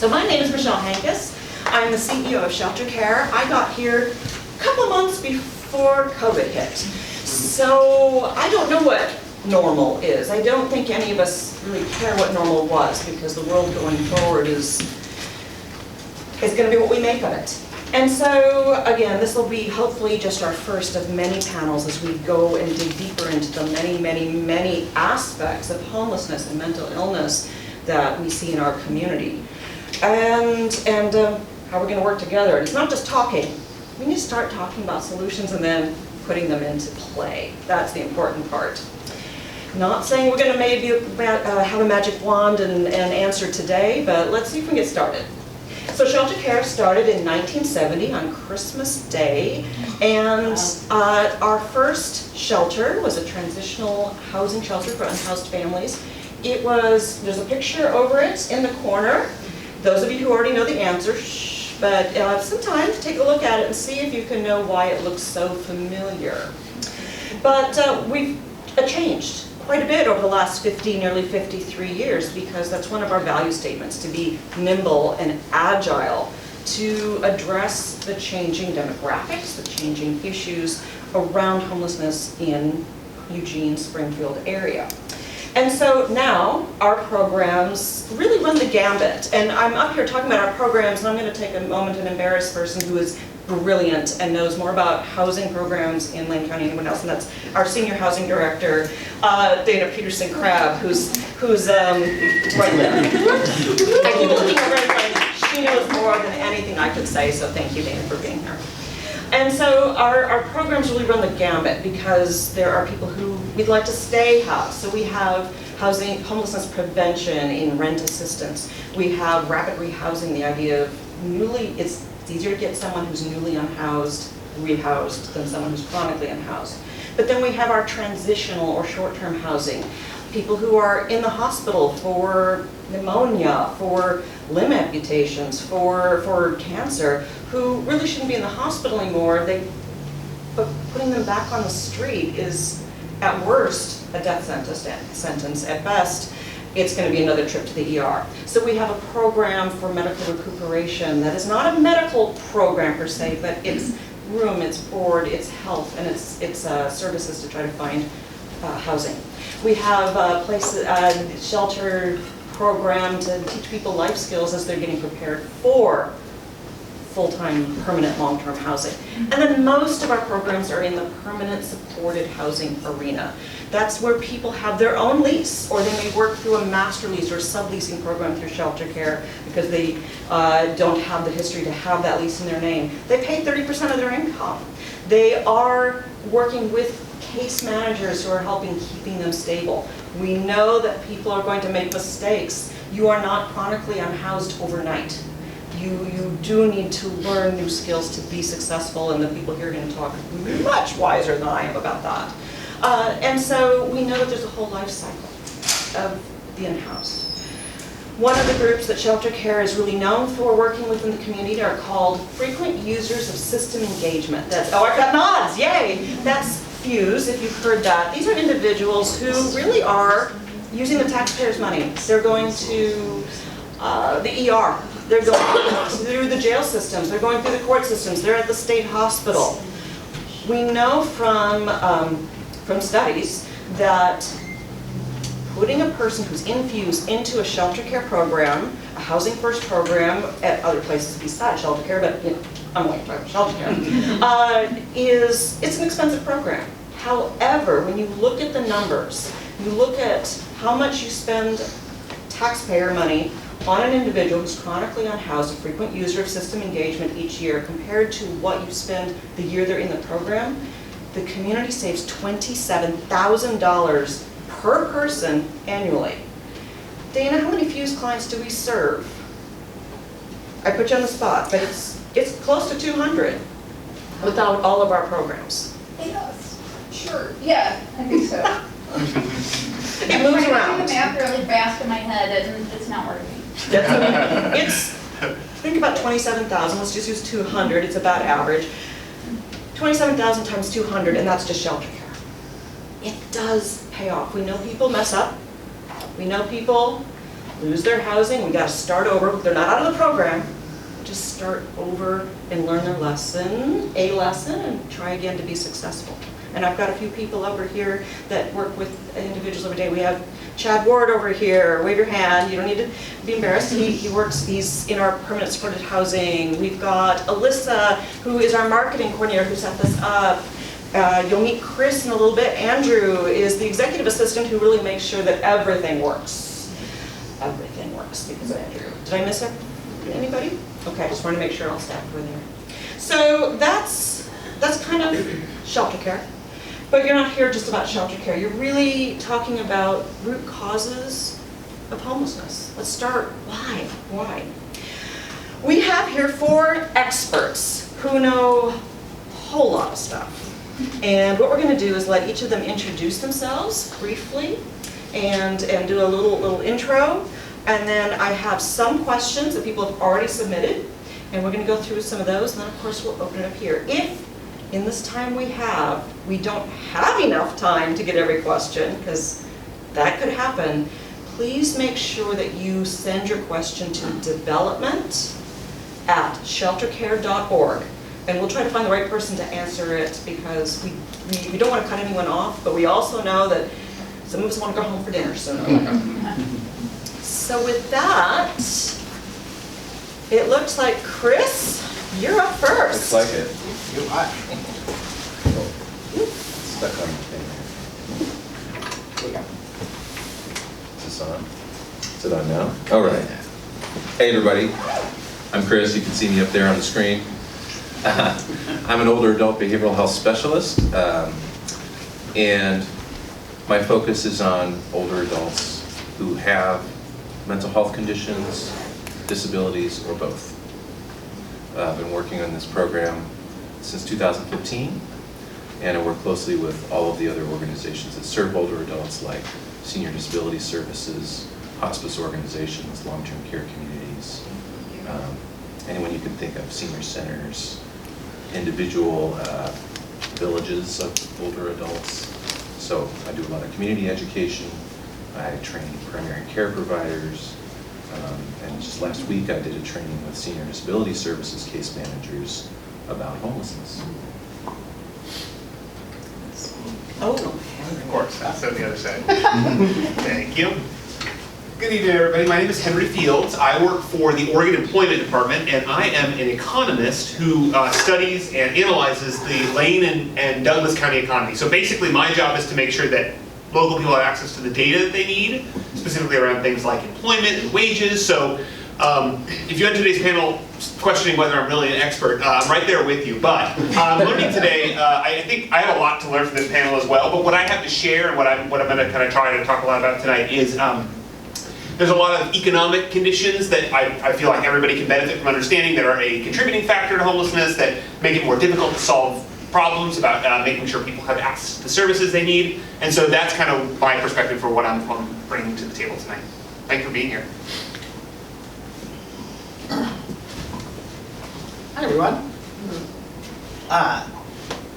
So my name is Michelle Hankus. I'm the CEO of ShelterCare. I got here a couple months before COVID hit. So I don't know what normal is. I don't think any of us really care what normal was, because the world going forward is going to be what we make of it. And so, again, this will be hopefully just our first of many panels as we go and dig deeper into the many aspects of homelessness and mental illness that we see in our community. And how we're going to work together. And it's not just talking. We need to start talking about solutions and then putting them into play. That's the important part. Not saying we're going to maybe have a magic wand and answer today, but let's see if we can get started. So ShelterCare started in 1970 on Christmas Day, and our first shelter was a transitional housing shelter for unhoused families. There's a picture over it in the corner. Those of you who already know the answer, but sometimes take a look at it and see if you can know why it looks so familiar. But we've changed quite a bit over the last nearly 53 years, because that's one of our value statements, to be nimble and agile to address the changing demographics, the changing issues around homelessness in Eugene, Springfield area. And so now our programs really run the gambit. And I'm up here talking about our programs, and I'm going to take a moment and embarrass a person who is brilliant and knows more about housing programs in Lane County than anyone else, and that's our senior housing director, Dana Peterson-Crabb, who's right there. I keep looking over and she knows more than anything I could say, so thank you, Dana, for being here. And so our programs really run the gambit, because there are people who we'd like to stay housed. So we have homelessness prevention in rent assistance. We have rapid rehousing, the idea of it's easier to get someone who's newly unhoused rehoused than someone who's chronically unhoused. But then we have our transitional or short-term housing. People who are in the hospital for pneumonia, for limb amputations, for cancer, who really shouldn't be in the hospital anymore, but putting them back on the street is, at worst, a death sentence. At best, it's going to be another trip to the ER. So we have a program for medical recuperation that is not a medical program per se, but it's room, it's board, it's health, and it's services to try to find housing. We have a shelter program to teach people life skills as they're getting prepared for full-time, permanent, long-term housing. And then most of our programs are in the permanent supported housing arena. That's where people have their own lease, or they may work through a master lease or subleasing program through ShelterCare because they don't have the history to have that lease in their name. They pay 30% of their income. They are working with case managers who are keeping them stable. We know that people are going to make mistakes. You are not chronically unhoused overnight. You do need to learn new skills to be successful, and the people here are going to talk much wiser than I am about that. And so we know that there's a whole life cycle of the in-house. One of the groups that ShelterCare is really known for working with in the community are called frequent users of system engagement. I've got nods, yay! That's FUSE, if you've heard that. These are individuals who really are using the taxpayers' money. They're going to the ER. They're going through the jail systems. They're going through the court systems. They're at the state hospital. We know from studies that putting a person who's in FUSE into a ShelterCare program, a housing first program at other places besides ShelterCare, but I'm only talking about ShelterCare, it's an expensive program. However, when you look at the numbers, you look at how much you spend taxpayer money on an individual who's chronically unhoused, a frequent user of system engagement each year, compared to what you spend the year they're in the program, the community saves $27,000 per person annually. Dana, how many FUSE clients do we serve? I put you on the spot, but it's close to 200 without all of our programs. Yes, sure, yeah, I think so. It moves around. I'm doing the math really fast in my head, and it's not working. Think about 27,000, let's just use 200, it's about average. 27,000 times 200, and that's just ShelterCare. It does pay off. We know people mess up. We know people lose their housing, we gotta start over. They're not out of the program. Just start over and learn their lesson, and try again to be successful. And I've got a few people over here that work with individuals every day. We have Chad Ward over here. Wave your hand. You don't need to be embarrassed. He's in our permanent supported housing. We've got Alyssa, who is our marketing coordinator, who set this up. You'll meet Chris in a little bit. Andrew is the executive assistant who really makes sure that everything works. Everything works because of Andrew. Did I miss anybody? Okay, just wanted to make sure all staff were there. So that's kind of shelter care. But you're not here just about shelter care. You're really talking about root causes of homelessness. Let's start, why? We have here 4 experts who know a whole lot of stuff. And what we're going to do is let each of them introduce themselves briefly and do a little intro. And then I have some questions that people have already submitted. And we're going to go through some of those. And then, of course, we'll open it up here. If in this time we don't have enough time to get every question, because that could happen, please make sure that you send your question to development@sheltercare.org. And we'll try to find the right person to answer it, because we don't want to cut anyone off, but we also know that some of us want to go home for dinner sooner or later. So with that, it looks like, Chris, you're up first. Looks like it. Stuck on the thing there. Is this on? Is it on now? All right. Hey everybody, I'm Chris. You can see me up there on the screen. I'm an older adult behavioral health specialist, and my focus is on older adults who have mental health conditions, disabilities, or both. I've been working on this program since 2015, and I work closely with all of the other organizations that serve older adults, like Senior Disability Services, hospice organizations, long-term care communities, anyone you can think of, senior centers, individual villages of older adults. So I do a lot of community education. I train primary care providers, and just last week I did a training with Senior Disability Services case managers about homelessness. Oh, Of course, that's on the other side. Thank you. Good evening, everybody. My name is Henry Fields. I work for the Oregon Employment Department, and I am an economist who studies and analyzes the Lane and Douglas County economy. So basically, my job is to make sure that local people have access to the data that they need, specifically around things like employment and wages. So if you had today's panel questioning whether I'm really an expert, I'm right there with you. But learning today, I think I have a lot to learn from this panel as well. But what I have to share and what I'm going to kind of try to talk a lot about tonight is there's a lot of economic conditions that I feel like everybody can benefit from understanding that are a contributing factor to homelessness, that make it more difficult to solve problems about making sure people have access to the services they need. And so that's kind of my perspective for what I'm bringing to the table tonight. Thank you for being here. Hi everyone.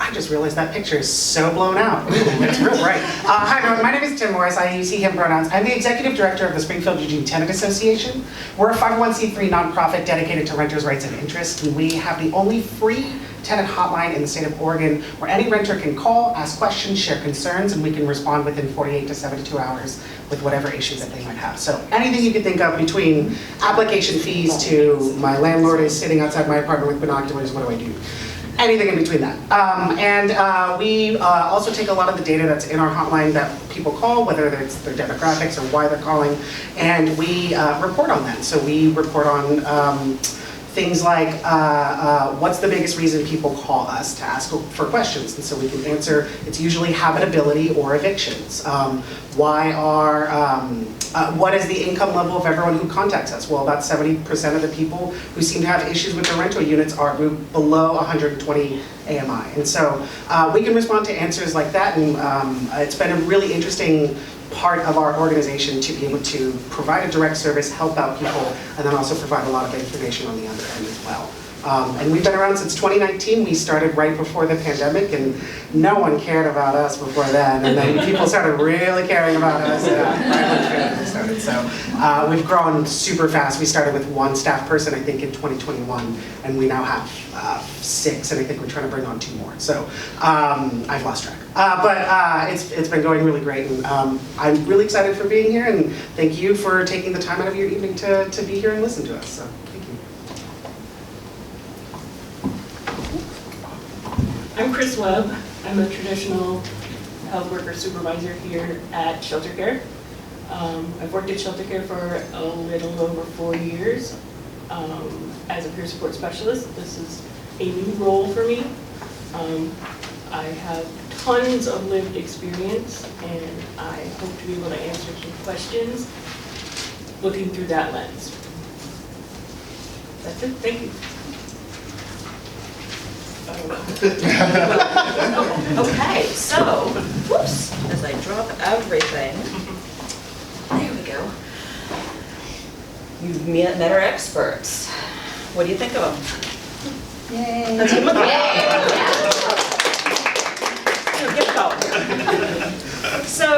I just realized that picture is so blown out. Ooh, it's real bright. Hi everyone, my name is Tim Morris. I use he, him pronouns. I'm the executive director of the Springfield Eugene Tenant Association. We're a 501c3 nonprofit dedicated to renters' rights and interests. And we have the only free tenant hotline in the state of Oregon where any renter can call, ask questions, share concerns, and we can respond within 48 to 72 hours with whatever issues that they might have. So anything you could think of, between application fees to my landlord is sitting outside my apartment with binoculars, what do I do? Anything in between that. We also take a lot of the data that's in our hotline that people call, whether it's their demographics or why they're calling, and we report on that. So we report on things like what's the biggest reason people call us to ask for questions, and so we can answer. It's usually habitability or evictions. What is the income level of everyone who contacts us? Well, about 70% of the people who seem to have issues with their rental units are below 120 AMI, and so we can respond to answers like that. And it's been a really interesting part of our organization to be able to provide a direct service, help out people, and then also provide a lot of information on the other end as well. And we've been around since 2019. We started right before the pandemic, and no one cared about us before then. And then people started really caring about us right when the pandemic started. So we've grown super fast. We started with 1 staff person, I think, in 2021, and we now have 6, and I think we're trying to bring on 2 more. So I've lost track. But it's been going really great, and I'm really excited for being here, and thank you for taking the time out of your evening to be here and listen to us. So thank you. I'm Chris Webb. I'm a traditional health worker supervisor here at ShelterCare. I've worked at ShelterCare for a little over 4 years as a peer support specialist. This is a new role for me. I have tons of lived experience, and I hope to be able to answer some questions looking through that lens. That's it. Thank you. Okay, so, whoops, as I drop everything, there we go. You've met our experts. What do you think of them? Yay. Let's give them a clap. Give it a go. So,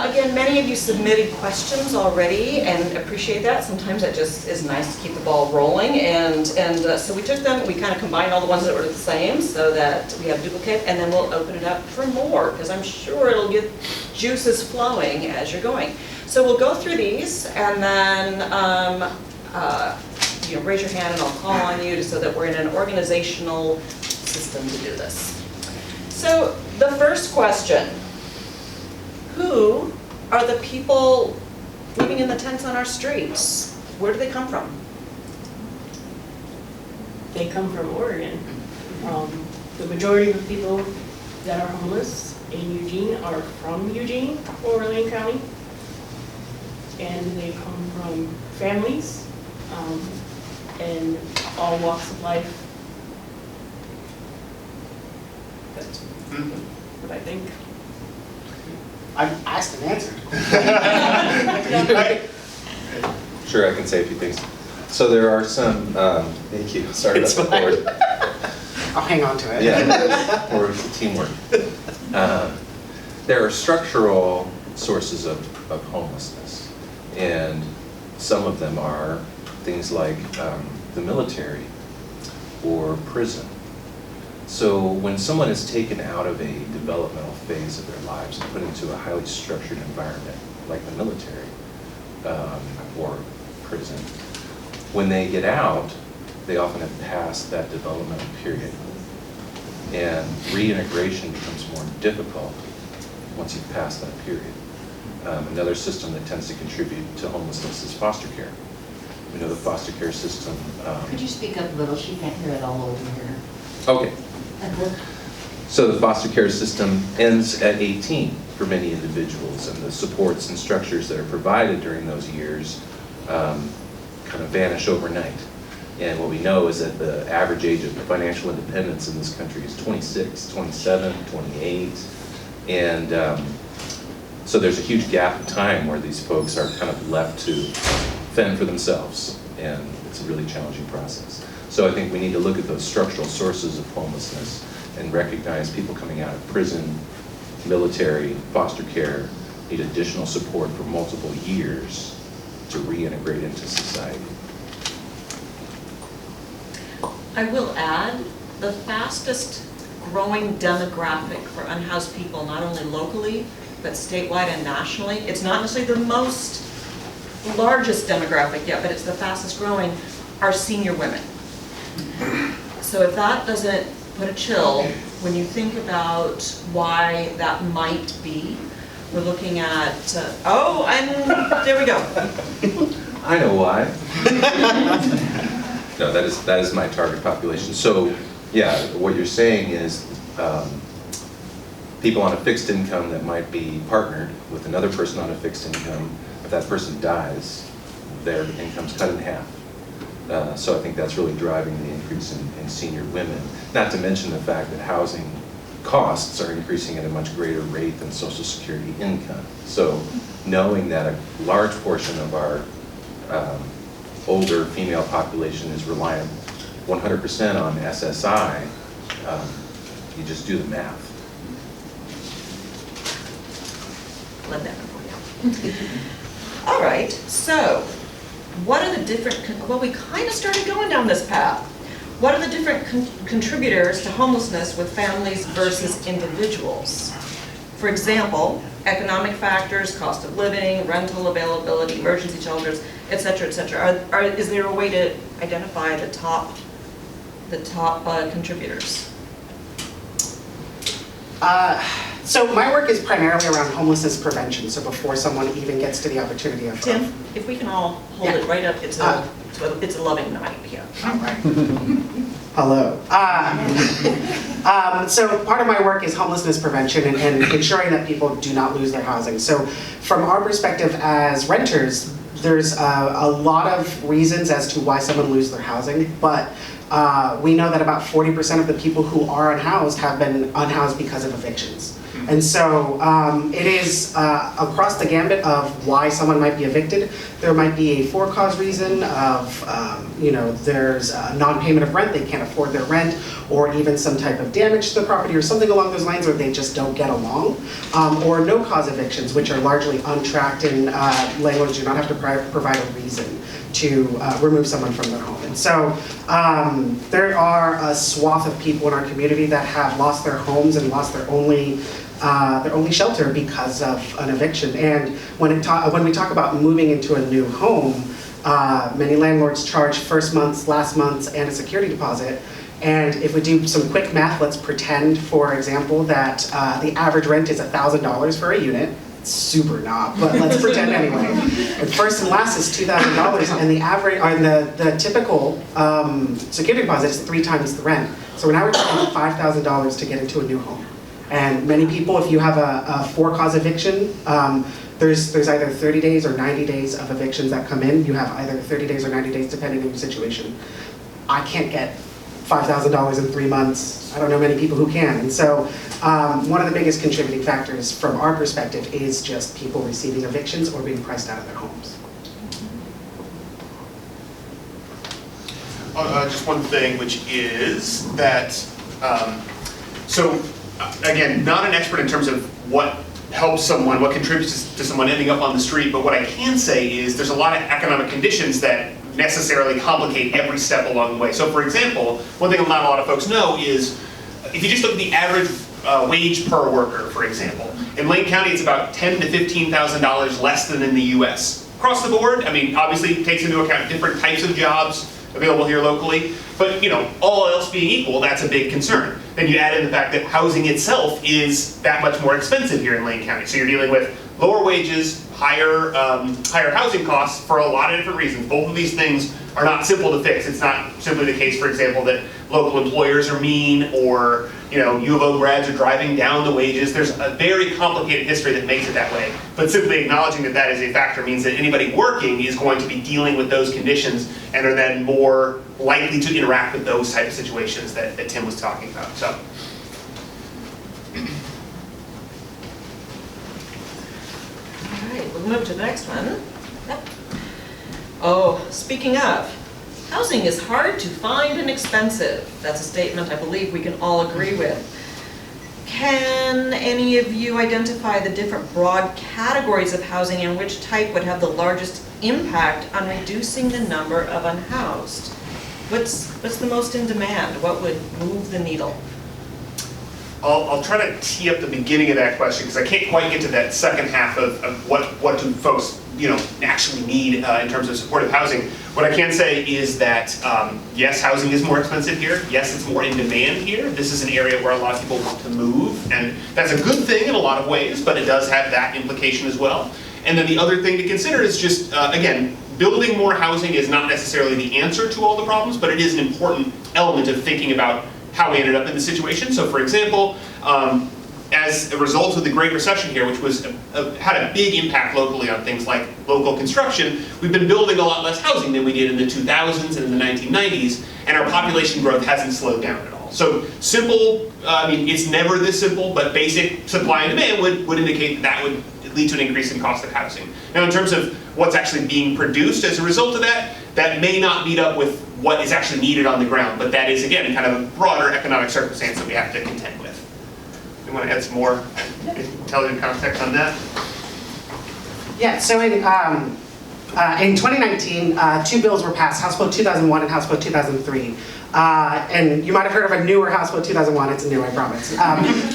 again, many of you submitted questions already, and appreciate that. Sometimes that just is nice to keep the ball rolling, and so we took them, we kind of combined all the ones that were the same so that we have duplicate, and then we'll open it up for more, because I'm sure it'll get juices flowing as you're going. So we'll go through these, and then raise your hand and I'll call on you so that we're in an organizational system to do this. So the first question, who are the people living in the tents on our streets? Where do they come from? They come from Oregon. The majority of the people that are homeless in Eugene are from Eugene or Lane County. And they come from families and all walks of life. That's what I think. I've asked and answered. Sure, I can say a few things. So there are some, thank you, sorry about the board. I'll hang on to it. Yeah, or teamwork. There are structural sources of homelessness, and some of them are things like the military or prison. So when someone is taken out of a developmental phase of their lives and put into a highly structured environment like the military or prison, when they get out, they often have passed that developmental period. And reintegration becomes more difficult once you've passed that period. Another system that tends to contribute to homelessness is foster care. We know the foster care system. Could you speak up a little? She can't hear it all over here. Okay. So the foster care system ends at 18 for many individuals, and the supports and structures that are provided during those years kind of vanish overnight. And what we know is that the average age of financial independence in this country is 26, 27, 28. And so there's a huge gap of time where these folks are kind of left to fend for themselves, and it's a really challenging process. So I think we need to look at those structural sources of homelessness and recognize people coming out of prison, military, foster care need additional support for multiple years to reintegrate into society. I will add, the fastest growing demographic for unhoused people, not only locally, but statewide and nationally, it's not necessarily the most largest demographic yet, but it's the fastest growing, are senior women. So if that doesn't put a chill, when you think about why that might be, we're looking at, oh, and there we go. I know why. No, that is my target population. So, yeah, what you're saying is people on a fixed income that might be partnered with another person on a fixed income, if that person dies, their income's cut in half. So I think that's really driving the increase in senior women. Not to mention the fact that housing costs are increasing at a much greater rate than Social Security income. So knowing that a large portion of our older female population is reliant 100% on SSI, you just do the math. Let that for you. All right, so what are the different, well, we kind of started going down this path. What are the different contributors to homelessness with families versus individuals? For example, economic factors, cost of living, rental availability, emergency shelters, et cetera, et cetera. Is there a way to identify the top contributors? So my work is primarily around homelessness prevention, so before someone even gets to the opportunity of... Tim, if we can all hold it right up, it's a loving night here. All right. Hello. So part of my work is homelessness prevention and ensuring that people do not lose their housing. So from our perspective as renters, there's a lot of reasons as to why someone loses their housing, but we know that about 40% of the people who are unhoused have been unhoused because of evictions. And so it is across the gambit of why someone might be evicted. There might be a for-cause reason of, there's a non-payment of rent, they can't afford their rent, or even some type of damage to the property or something along those lines where they just don't get along. Or no-cause evictions, which are largely untracked and landlords do not have to provide a reason to remove someone from their home. And so there are a swath of people in our community that have lost their homes and lost their only shelter because of an eviction. And when we talk about moving into a new home, many landlords charge first month's, last month's, and a security deposit. And if we do some quick math, let's pretend, for example, that the average rent is $1,000 for a unit. Super not, but let's pretend anyway. And first and last is $2,000, and the average, or the typical security deposit is 3 times the rent. So now we're talking $5,000 to get into a new home. And many people, if you have a for-cause eviction, there's either 30 days or 90 days of evictions that come in. You have either 30 days or 90 days depending on your situation. I can't get $5,000 in 3 months. I don't know many people who can. And so one of the biggest contributing factors from our perspective is just people receiving evictions or being priced out of their homes. Just one thing, which is that, again, not an expert in terms of what helps someone, what contributes to someone ending up on the street, but what I can say is there's a lot of economic conditions that necessarily complicate every step along the way. So for example, one thing not a lot of folks know is, if you just look at the average wage per worker, for example, in Lane County it's about $10,000 to $15,000 less than in the US. Across the board, I mean, obviously it takes into account different types of jobs available here locally, but all else being equal, that's a big concern. Then you add in the fact that housing itself is that much more expensive here in Lane County. So you're dealing with lower wages, higher housing costs for a lot of different reasons. Both of these things are not simple to fix. It's not simply the case, for example, that local employers are mean or U of O grads are driving down the wages. There's a very complicated history that makes it that way. But simply acknowledging that that is a factor means that anybody working is going to be dealing with those conditions and are then more likely to interact with those type of situations that Tim was talking about. So. All right, we'll move to the next one. Yep. Oh, speaking of, housing is hard to find and expensive. That's a statement I believe we can all agree with. Can any of you identify the different broad categories of housing and which type would have the largest impact on reducing the number of unhoused? What's the most in demand? What would move the needle? I'll try to tee up the beginning of that question because I can't quite get to that second half of what do folks actually need in terms of supportive housing. What I can say is that yes, housing is more expensive here. Yes, it's more in demand here. This is an area where a lot of people want to move, and that's a good thing in a lot of ways, but it does have that implication as well. And then the other thing to consider is just, again, building more housing is not necessarily the answer to all the problems, but it is an important element of thinking about how we ended up in the situation. So for example, as a result of the Great Recession here, which had a big impact locally on things like local construction, we've been building a lot less housing than we did in the 2000s and in the 1990s, and our population growth hasn't slowed down at all. So simple, I mean, it's never this simple, but basic supply and demand would indicate that would lead to an increase in cost of housing. Now in terms of what's actually being produced as a result of that, that may not meet up with what is actually needed on the ground, but that is, again, kind of a broader economic circumstance that we have to contend with. You want to add some more intelligent context on that? Yeah, so in 2019, two bills were passed, House Bill 2001 and House Bill 2003. And you might have heard of a newer House Bill 2001, it's new, I promise.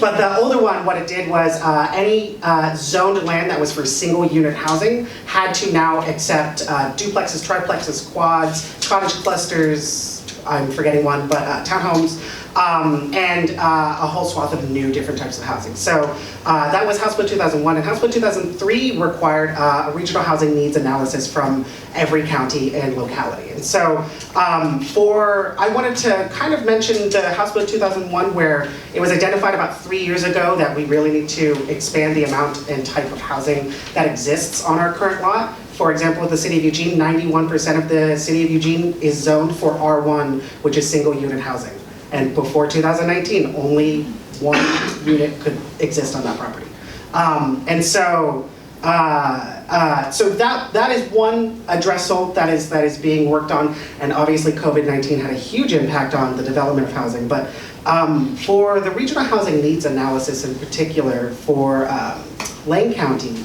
But the older one, what it did was any zoned land that was for single unit housing had to now accept duplexes, triplexes, quads, cottage clusters, I'm forgetting one, but townhomes, and a whole swath of new different types of housing. So that was House Bill 2001, and House Bill 2003 required a regional housing needs analysis from every county and locality. And so I wanted to kind of mention the House Bill 2001, where it was identified about 3 years ago that we really need to expand the amount and type of housing that exists on our current lot. For example, with the city of Eugene, 91% of the city of Eugene is zoned for R1, which is single unit housing. And before 2019, only one unit could exist on that property. And so that is one addressal that is being worked on, and obviously COVID-19 had a huge impact on the development of housing. But for the regional housing needs analysis in particular for Lane County,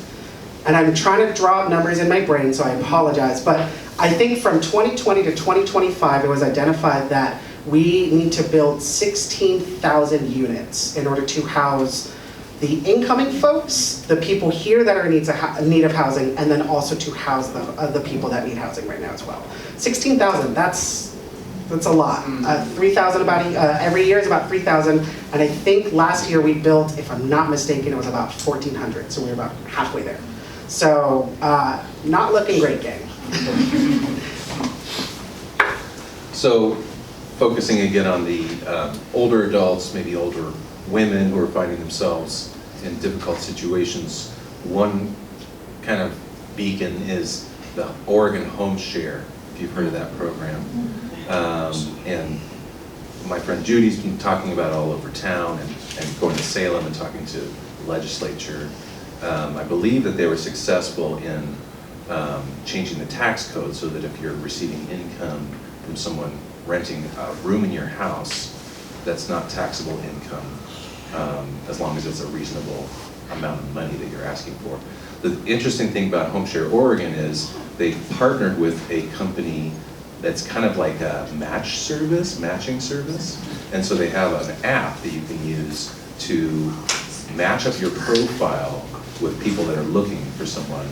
and I'm trying to draw up numbers in my brain, so I apologize, but I think from 2020 to 2025, it was identified that we need to build 16,000 units in order to house the incoming folks, the people here that are in need of housing, and then also to house the people that need housing right now as well. 16,000, that's a lot. 3,000 about every year is about 3,000, and I think last year we built, if I'm not mistaken, it was about 1,400, so we're about halfway there. So, not looking great, gang. So, focusing again on the older adults, maybe older women who are finding themselves in difficult situations, one kind of beacon is the Oregon Home Share, if you've heard of that program. And my friend Judy's been talking about it all over town and going to Salem and talking to the legislature. I believe that they were successful in changing the tax code so that if you're receiving income from someone renting a room in your house, that's not taxable income, as long as it's a reasonable amount of money that you're asking for. The interesting thing about HomeShare Oregon is they partnered with a company that's kind of like a matching service, and so they have an app that you can use to match up your profile with people that are looking for someone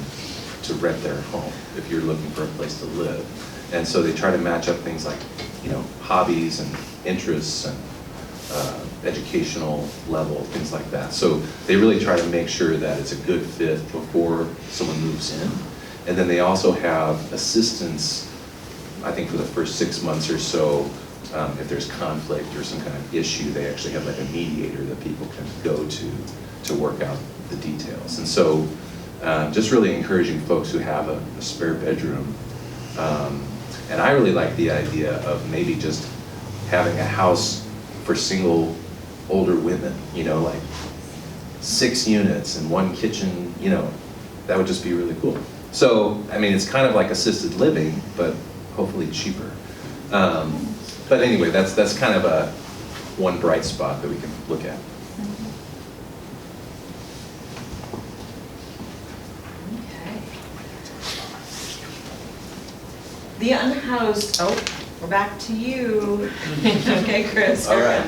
to rent their home if you're looking for a place to live. And so they try to match up things like, hobbies and interests and educational level, things like that. So they really try to make sure that it's a good fit before someone moves in. And then they also have assistance, I think for the first 6 months or so, if there's conflict or some kind of issue, they actually have like a mediator that people can go to work out the details. And so just really encouraging folks who have a spare bedroom. And I really like the idea of maybe just having a house for single older women, like 6 units and 1 kitchen, that would just be really cool. So, I mean, it's kind of like assisted living, but hopefully cheaper. But anyway, that's kind of one bright spot that we can look at. The unhoused, we're back to you. Okay, Chris. All right.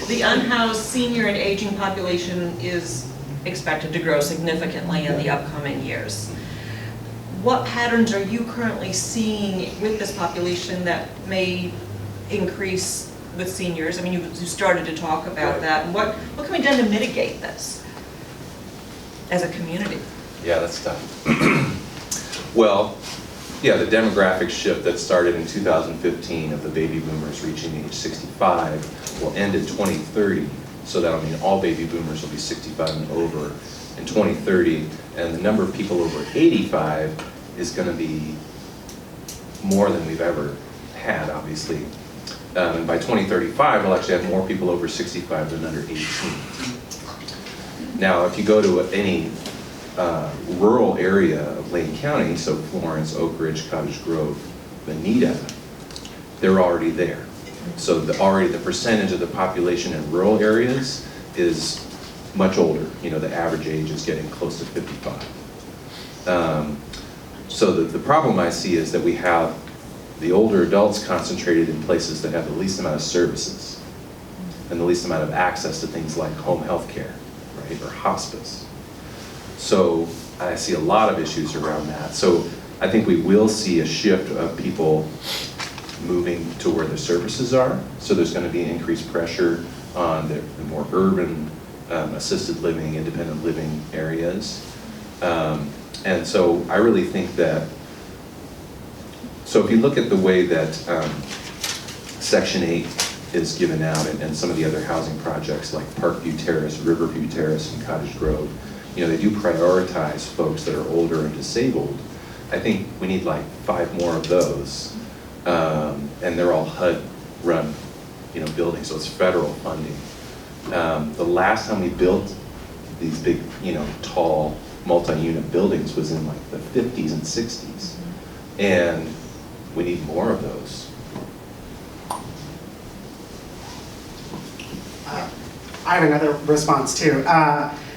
The unhoused senior and aging population is expected to grow significantly in the upcoming years. What patterns are you currently seeing with this population that may increase with seniors? I mean, you started to talk about that. And what can be done to mitigate this as a community? Yeah, that's tough. Well, yeah, the demographic shift that started in 2015 of the baby boomers reaching age 65 will end in 2030. So that'll mean all baby boomers will be 65 and over in 2030. And the number of people over 85 is going to be more than we've ever had, obviously. And by 2035, we'll actually have more people over 65 than under 18. Now, if you go to any rural area of Lane County, so Florence, Oak Ridge, Cottage Grove, Bonita, they're already there. So already the percentage of the population in rural areas is much older. You know, the average age is getting close to 55. So the problem I see is that we have the older adults concentrated in places that have the least amount of services and the least amount of access to things like home health care, right, or hospice. So I see a lot of issues around that. So I think we will see a shift of people moving to where the services are. So there's going to be increased pressure on the more urban assisted living, independent living areas. And so I really think that, so if you look at the way that Section 8 is given out and some of the other housing projects like Parkview Terrace, Riverview Terrace, and Cottage Grove, you know, they do prioritize folks that are older and disabled. I think we need like 5 more of those. And they're all HUD-run, you know, buildings, so it's federal funding. The last time we built these big, you know, tall, multi-unit buildings was in like the 50s and 60s. And we need more of those. I have another response too.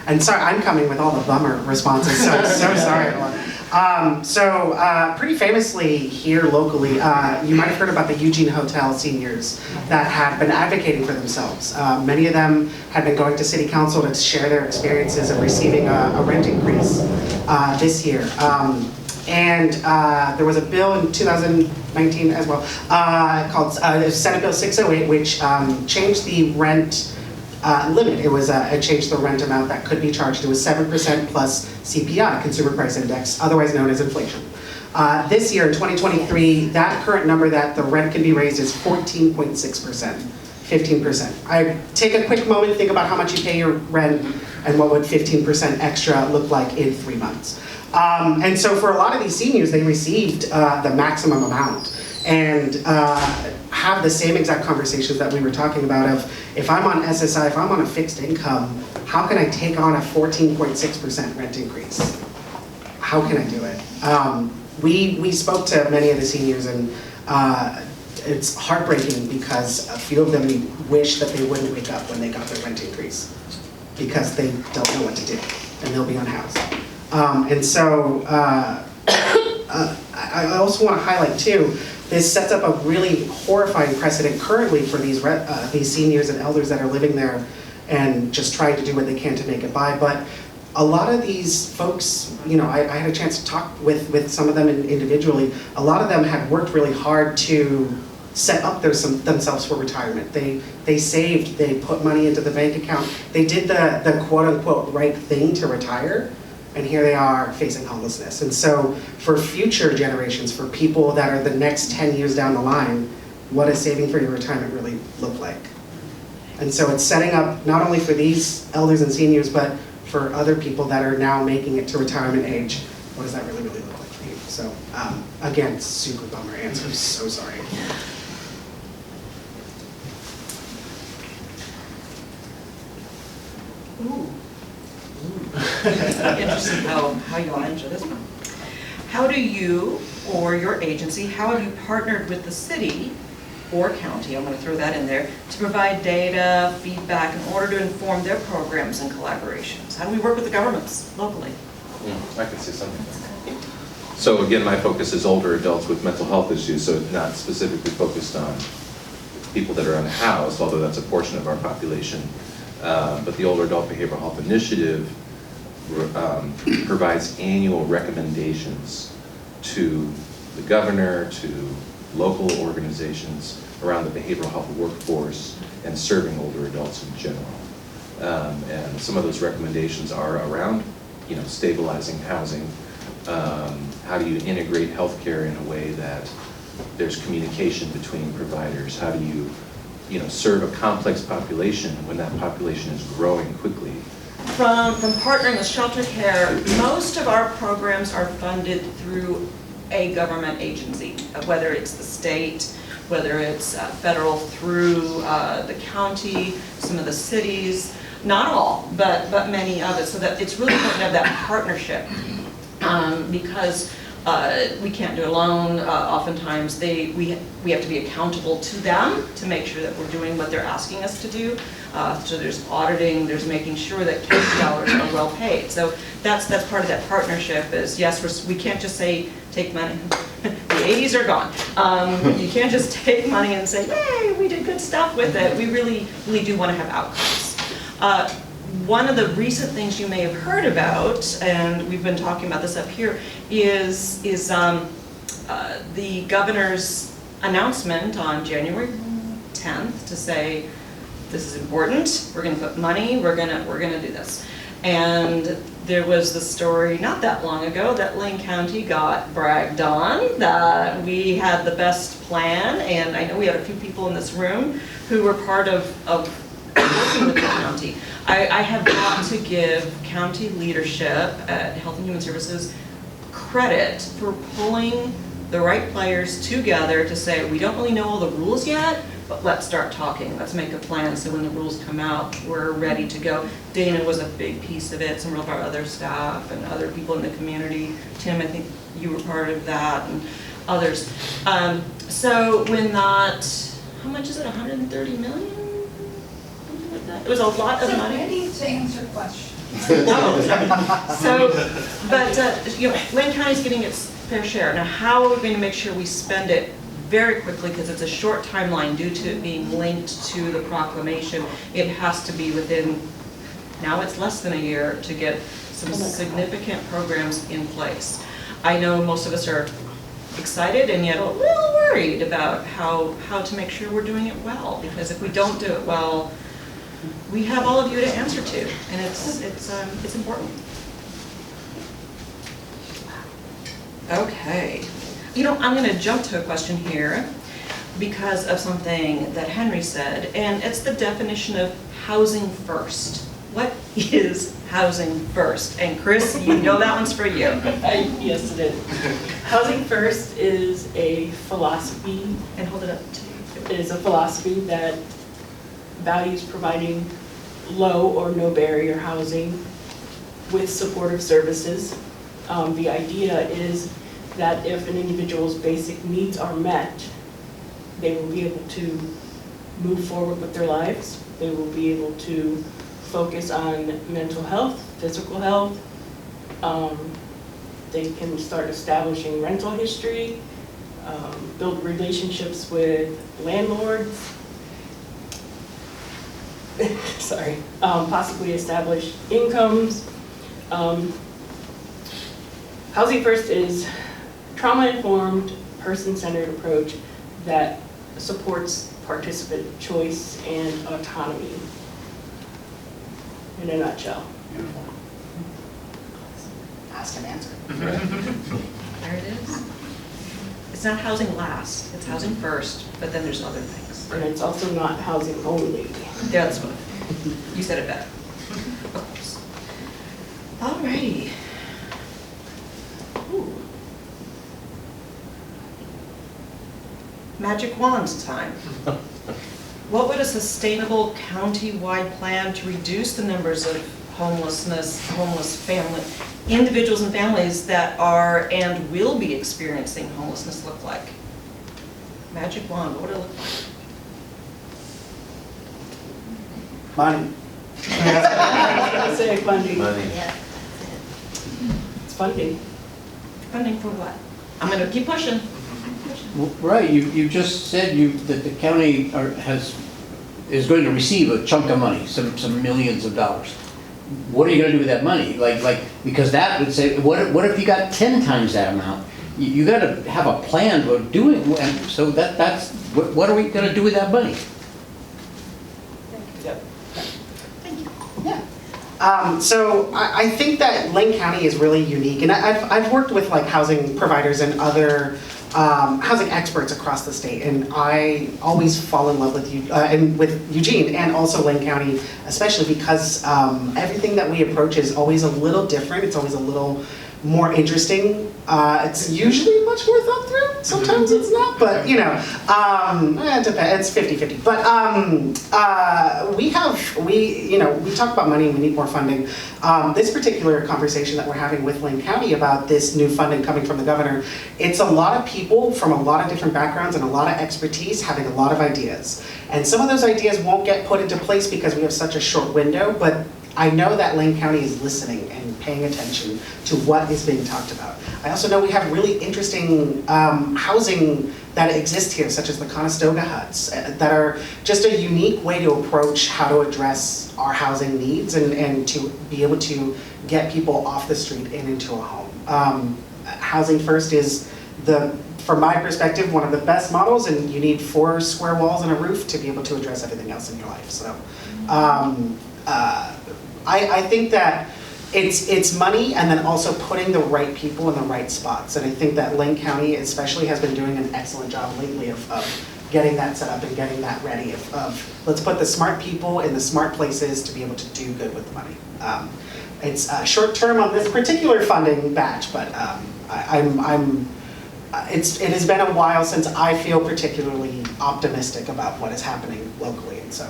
And sorry, I'm coming with all the bummer responses, so I'm so sorry, everyone. Pretty famously here locally, you might have heard about the Eugene Hotel seniors that had been advocating for themselves. Many of them had been going to city council to share their experiences of receiving a rent increase this year. There was a bill in 2019 as well called Senate Bill 608, which changed the rent limit. It changed the rent amount that could be charged. It was 7% plus CPI, Consumer Price Index, otherwise known as inflation. This year, in 2023, that current number that the rent can be raised is 14.6%, 15%. I take a quick moment, think about how much you pay your rent and what would 15% extra look like in 3 months. And so for a lot of these seniors, they received the maximum amount and have the same exact conversations that we were talking about of, if I'm on SSI, if I'm on a fixed income, how can I take on a 14.6% rent increase? How can I do it? We spoke to many of the seniors, and it's heartbreaking because a few of them wish that they wouldn't wake up when they got their rent increase because they don't know what to do and they'll be unhoused. I also want to highlight too, this sets up a really horrifying precedent currently for these seniors and elders that are living there and just trying to do what they can to make it by. But a lot of these folks, you know, I had a chance to talk with some of them individually. A lot of them had worked really hard to set up themselves for retirement. They saved, they put money into the bank account. They did the quote unquote right thing to retire. And here they are facing homelessness. And so for future generations, for people that are the next 10 years down the line, what does saving for your retirement really look like? And so it's setting up not only for these elders and seniors, but for other people that are now making it to retirement age. What does that really look like for you? So again, super bummer answer, so sorry. Ooh. Interesting how you'll answer this one. How do you or your agency, how have you partnered with the city or county, I'm going to throw that in there, to provide data, feedback in order to inform their programs and collaborations? How do we work with the governments locally? I can say something. So again, my focus is older adults with mental health issues, so not specifically focused on people that are unhoused, although that's a portion of our population. But the Older Adult Behavioral Health Initiative provides annual recommendations to the governor, to local organizations around the behavioral health workforce and serving older adults in general. And some of those recommendations are around, you know, stabilizing housing. How do you integrate healthcare in a way that there's communication between providers? How do you serve a complex population when that population is growing quickly? From partnering with ShelterCare, most of our programs are funded through a government agency, whether it's the state, whether it's federal through the county, some of the cities, not all, but many of it, so that it's really important to have that partnership because We can't do it alone. Oftentimes, we have to be accountable to them to make sure that we're doing what they're asking us to do. So there's auditing, there's making sure that county dollars are well paid. So that's part of that partnership is, yes, we can't just say, take money. The 80s are gone. You can't just take money and say, yay, we did good stuff with it. We really do want to have outcomes. One of the recent things you may have heard about, and we've been talking about this up here, is the governor's announcement on January 10th to say, this is important, we're going to put money, we're going to do this. And there was the story not that long ago that Lane County got bragged on, that we had the best plan, and I know we had a few people in this room who were part of working with the county. I have got to give county leadership at Health and Human Services credit for pulling the right players together to say, we don't really know all the rules yet, but let's start talking. Let's make a plan so when the rules come out, we're ready to go. Dana was a big piece of it, some of our other staff and other people in the community. Tim, I think you were part of that, and others. So when that, how much is it, 130 million? Something like that. It was a lot of So money. ready to answer questions. So, but you know, Lane County's getting its fair share. Now, how are we going to make sure we spend it very quickly, because it's a short timeline due to it being linked to the proclamation. It has to be within, now it's less than a year to get some significant programs in place. I know most of us are excited and yet a little worried about how to make sure we're doing it well, because if we don't do it well, we have all of you to answer to, and it's important. Okay. You know, I'm going to jump to a question here because of something that Henry said, and it's the definition of housing first. What is housing first? And Chris, you know that one's for you. Yes, it is. Housing first is a philosophy, And hold it up to you. it is a philosophy that values providing low or no barrier housing with supportive services. The idea is that if an individual's basic needs are met, they will be able to move forward with their lives. They will be able to focus on mental health, physical health. They can start establishing rental history, build relationships with landlords, sorry, possibly establish incomes. Housing First is trauma-informed, person-centered approach that supports participant choice and autonomy, in a nutshell. Ask and answer. There it is. It's not housing last, it's housing first, but then there's other things. And it's also not housing only. Yeah, that's what, you said it better. Of course. All righty. Ooh. Magic wand time. What would a sustainable county-wide plan to reduce the numbers of homeless family, individuals and families that are and will be experiencing homelessness look like? Magic wand, what would it look like? Money. I was gonna say funding. Money. It's funding. Funding for what? I'm gonna keep pushing. Right, you just said that the county is going to receive a chunk of money, some millions of dollars. What are you gonna do with that money? Because that would say, what if you got 10 times that amount? You gotta have a plan for doing, and so that's, what are we gonna do with that money? So I think that Lane County is really unique, and I've worked with like housing providers and other housing experts across the state, and I always fall in love with you and with Eugene, and also Lane County, especially because everything that we approach is always a little different. It's always a little more interesting. It's usually much more thought through. Sometimes it's not, but you know, it depends. It's 50-50. But we talk about money and we need more funding. This particular conversation that we're having with Lane County about this new funding coming from the governor, it's a lot of people from a lot of different backgrounds and a lot of expertise having a lot of ideas. And some of those ideas won't get put into place because we have such a short window, but I know that Lane County is listening and paying attention to what is being talked about. I also know we have really interesting housing that exists here, such as the Conestoga huts, that are just a unique way to approach how to address our housing needs and to be able to get people off the street and into a home. Housing First is, from my perspective, one of the best models, and you need 4 square walls and a roof to be able to address everything else in your life. So. I think that it's money and then also putting the right people in the right spots. And I think that Lane County especially has been doing an excellent job lately of getting that set up and getting that ready. Of let's put the smart people in the smart places to be able to do good with the money. It's short term on this particular funding batch, but it has been a while since I feel particularly optimistic about what is happening locally. And so,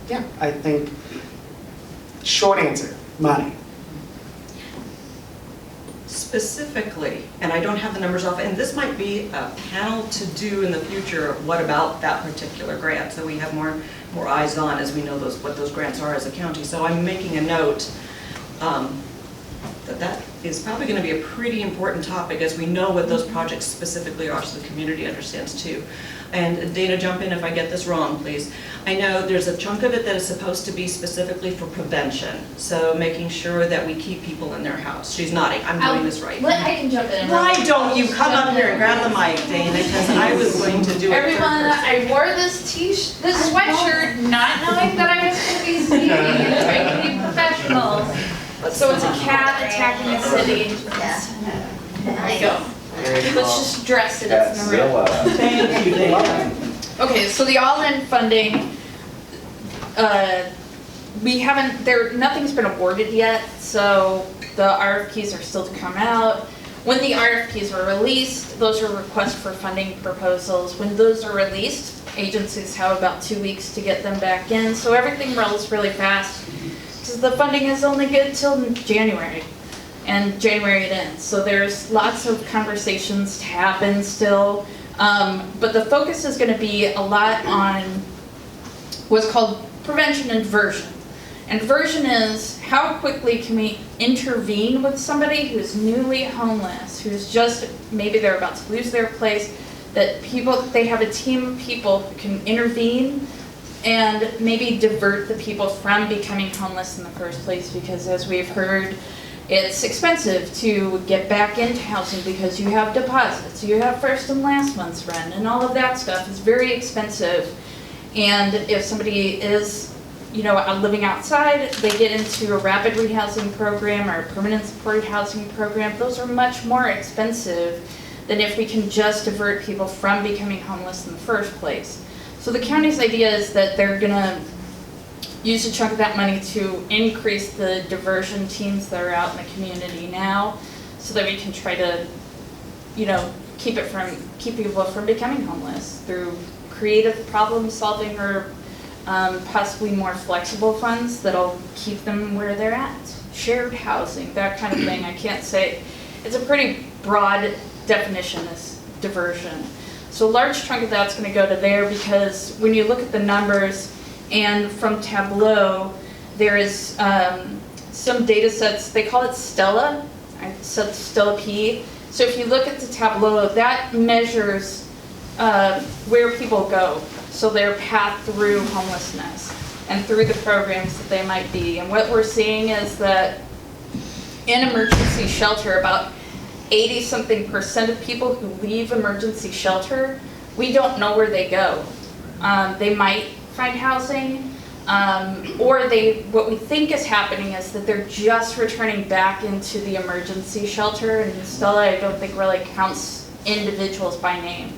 yeah, I think. Short answer, money. Specifically, and I don't have the numbers off, and this might be a panel to do in the future, what about that particular grant, so we have more eyes on as we know what those grants are as a county. So I'm making a note that is probably going to be a pretty important topic as we know what those projects specifically are, so the community understands too. And Dana, jump in if I get this wrong, please. I know there's a chunk of it that is supposed to be specifically for prevention, so making sure that we keep people in their house. She's nodding, I'm doing this right. I can jump in. Why don't you come up here and grab the mic, Dana, because I was going to do it Everyone, I wore this this sweatshirt not knowing that I was going to be speaking and trying to be professional. So it's a cat attacking a city. There you go. Let's just address it as in the room. Thank you, Dana. Okay, so the AllIn Funding, nothing's been awarded yet, so the RFPs are still to come out. When the RFPs are released, those are requests for funding proposals. When those are released, agencies have about 2 weeks to get them back in, so everything rolls really fast because the funding is only good till January. And January it ends. So there's lots of conversations to happen still. But the focus is going to be a lot on what's called prevention and diversion. And diversion is how quickly can we intervene with somebody who's newly homeless, who's just, maybe they're about to lose their place, that they have a team of people who can intervene and maybe divert the people from becoming homeless in the first place, because as we've heard, it's expensive to get back into housing because you have deposits, you have first and last month's rent, and all of that stuff is very expensive. And if somebody is, living outside, they get into a rapid rehousing program or a permanent supported housing program. Those are much more expensive than if we can just divert people from becoming homeless in the first place. So the county's idea is that they're gonna use a chunk of that money to increase the diversion teams that are out in the community now, so that we can try to, keep people from becoming homeless through creative problem solving or possibly more flexible funds that'll keep them where they're at. Shared housing, that kind of thing. I can't say, it's a pretty broad definition, this diversion. So a large chunk of that's gonna go to there, because when you look at the numbers, and from Tableau, there is some data sets, they call it Stella, Stella P. So if you look at the Tableau, that measures where people go. So their path through homelessness and through the programs that they might be. And what we're seeing is that in emergency shelter, about 80-something% of people who leave emergency shelter, we don't know where they go. They might find housing, or what we think is happening is that they're just returning back into the emergency shelter, and Stella, I don't think really counts individuals by name.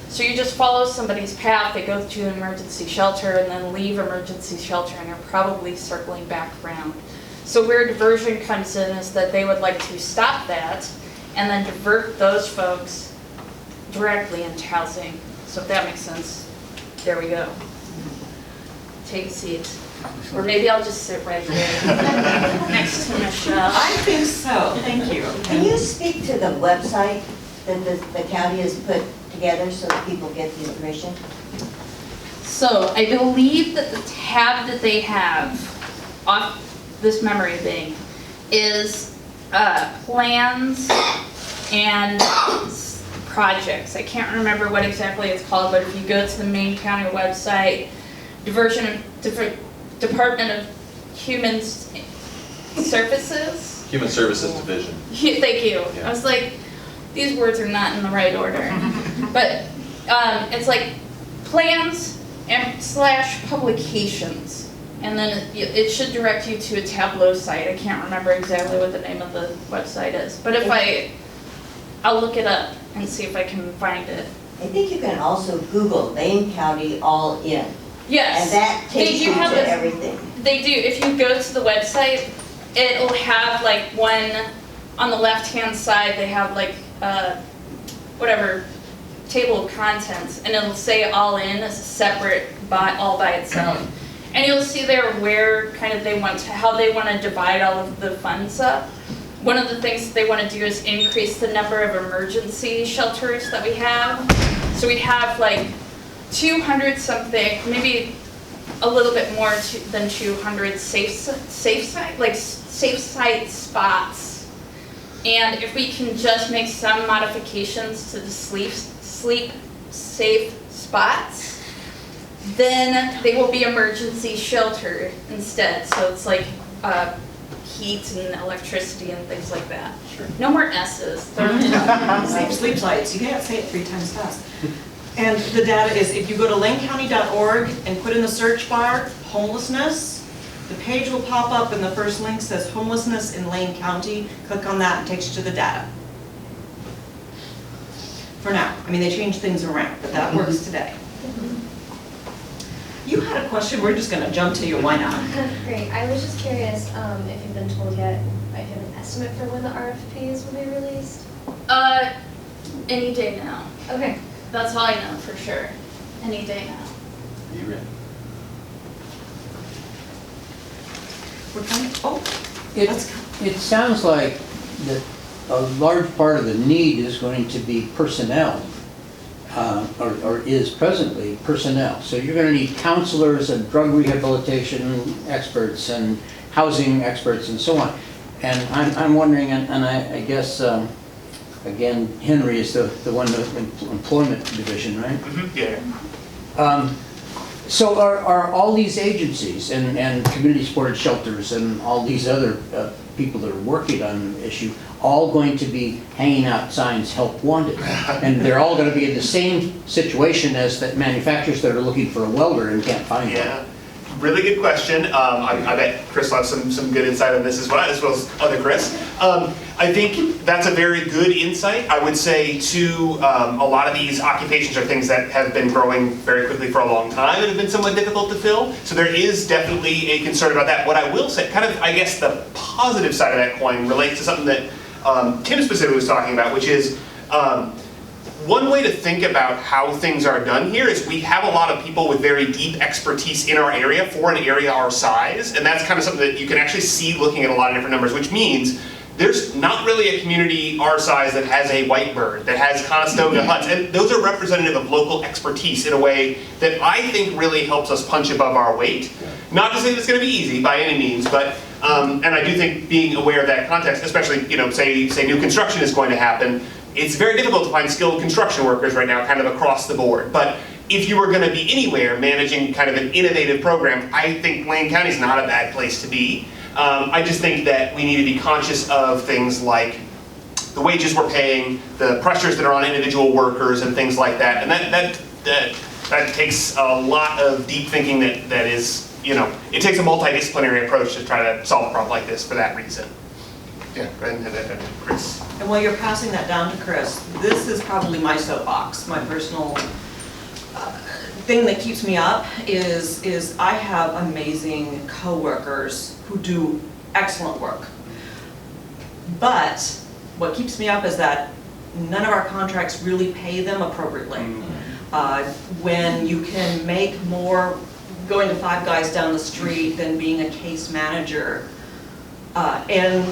So you just follow somebody's path, they go to an emergency shelter and then leave emergency shelter, and they're probably circling back around. So where diversion comes in is that they would like to stop that and then divert those folks directly into housing. So if that makes sense, there we go. Take a seat. Or maybe I'll just sit right here next to Michelle. I think so, thank you. Can you speak to the website that the county has put together so that people get the information? So I believe that the tab that they have off this memory thing is plans and projects. I can't remember what exactly it's called, but if you go to the main county website, Department of Human Services. Human Services Division. Thank you. Yeah. I was like, these words are not in the right order. But it's like plans and / publications. And then it should direct you to a Tableau site. I can't remember exactly what the name of the website is. But if I'll look it up and see if I can find it. I think you can also Google Lane County AllIn. Yes. And that takes you to everything. They do. If you go to the website, it'll have like one, on the left-hand side, they have like, whatever, table of contents, and it'll say AllIn as a separate, all by itself. And you'll see there where kind of how they want to divide all of the funds up. One of the things that they want to do is increase the number of emergency shelters that we have. So we have like 200 something, maybe a little bit more than 200 safe site spots. And if we can just make some modifications to the sleep safe spots, then they will be emergency shelter instead. So it's like heat and electricity and things like that. Sure. No more S's. Safe sleep sites, you can't say it 3 times fast. And the data is, if you go to lanecounty.org and put in the search bar, homelessness, the page will pop up and the first link says homelessness in Lane County. Click on that and it takes you to the data. For now. I mean, they changed things around, but that works today. You had a question, we're just gonna jump to you, why not? Great, I was just curious if you've been told yet, if you have an estimate for when the RFPs will be released? Any day now. Okay. That's all I know for sure. Any day now. Are you ready? We're coming, oh, let's go. It sounds like that a large part of the need is going to be personnel, or is presently personnel. So you're going to need counselors and drug rehabilitation experts and housing experts and so on. And I'm wondering, and I guess, again, Henry is the one, the employment division, right? Mm-hmm. Yeah. So are all these agencies and community supported shelters and all these other people that are working on the issue all going to be hanging out signs, help wanted? And they're all going to be in the same situation as the manufacturers that are looking for a welder and can't find one? Yeah, really good question. I bet Chris will have some good insight on this as well as other Chris. I think that's a very good insight. I would say too, a lot of these occupations are things that have been growing very quickly for a long time and have been somewhat difficult to fill. So there is definitely a concern about that. What I will say, kind of, I guess the positive side of that coin relates to something that Tim specifically was talking about, which is one way to think about how things are done here is we have a lot of people with very deep expertise in our area for an area our size, and that's kind of something that you can actually see looking at a lot of different numbers, which means there's not really a community our size that has a Whitebird, that has Conestoga huts, and those are representative of local expertise in a way that I think really helps us punch above our weight. Not to say that it's going to be easy by any means, but and I do think being aware of that context, especially, you know, say new construction is going to happen, it's very difficult to find skilled construction workers right now, kind of across the board. But if you were going to be anywhere managing kind of an innovative program, I think Lane County is not a bad place to be. I just think that we need to be conscious of things like the wages we're paying, the pressures that are on individual workers and things like that. And that takes a lot of deep thinking that is, you know, it takes a multidisciplinary approach to try to solve a problem like this for that reason. Yeah, go ahead and Chris. And while you're passing that down to Chris, this is probably my soapbox, my personal thing that keeps me up is I have amazing coworkers who do excellent work. But what keeps me up is that none of our contracts really pay them appropriately. When you can make more going to Five Guys down the street than being a case manager. And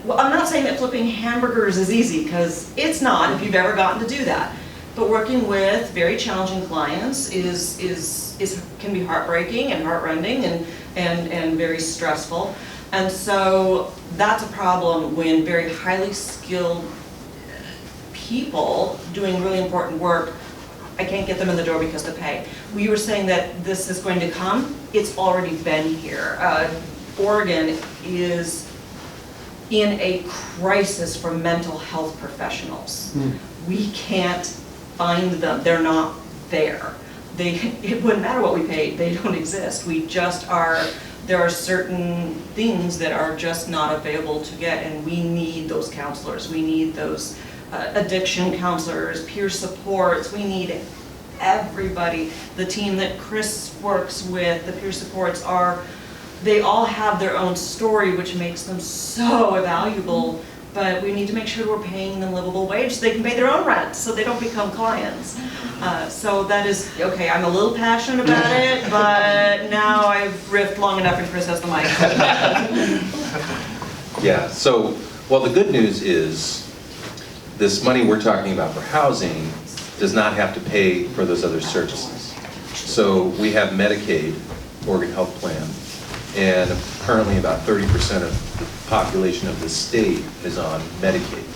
well, I'm not saying that flipping hamburgers is easy, because it's not if you've ever gotten to do that. But working with very challenging clients can be heartbreaking and heartrending and very stressful. And so that's a problem when very highly skilled people doing really important work, I can't get them in the door because of the pay. We were saying that this is going to come. It's already been here. Oregon is in a crisis for mental health professionals. We can't find them. They're not there. It wouldn't matter what we pay. They don't exist. We just are. There are certain things that are just not available to get, and we need those counselors. We need those addiction counselors, peer supports. We need everybody. The team that Chris works with, the peer supports they all have their own story, which makes them so valuable, but we need to make sure we're paying them livable wage so they can pay their own rent, so they don't become clients. So that is, okay, I'm a little passionate about it, but now I've riffed long enough and Chris has the mic. Yeah, so, well, the good news is this money we're talking about for housing does not have to pay for those other services. So we have Medicaid, Oregon Health Plan, and currently about 30% of the population of the state is on Medicaid.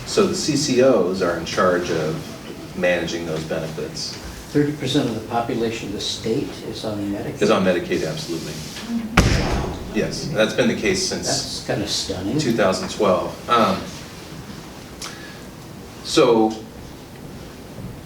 So the CCOs are in charge of managing those benefits. 30% of the population of the state is on Medicaid? Is on Medicaid, absolutely. Yes, that's been the case since That's kind of stunning. 2012. So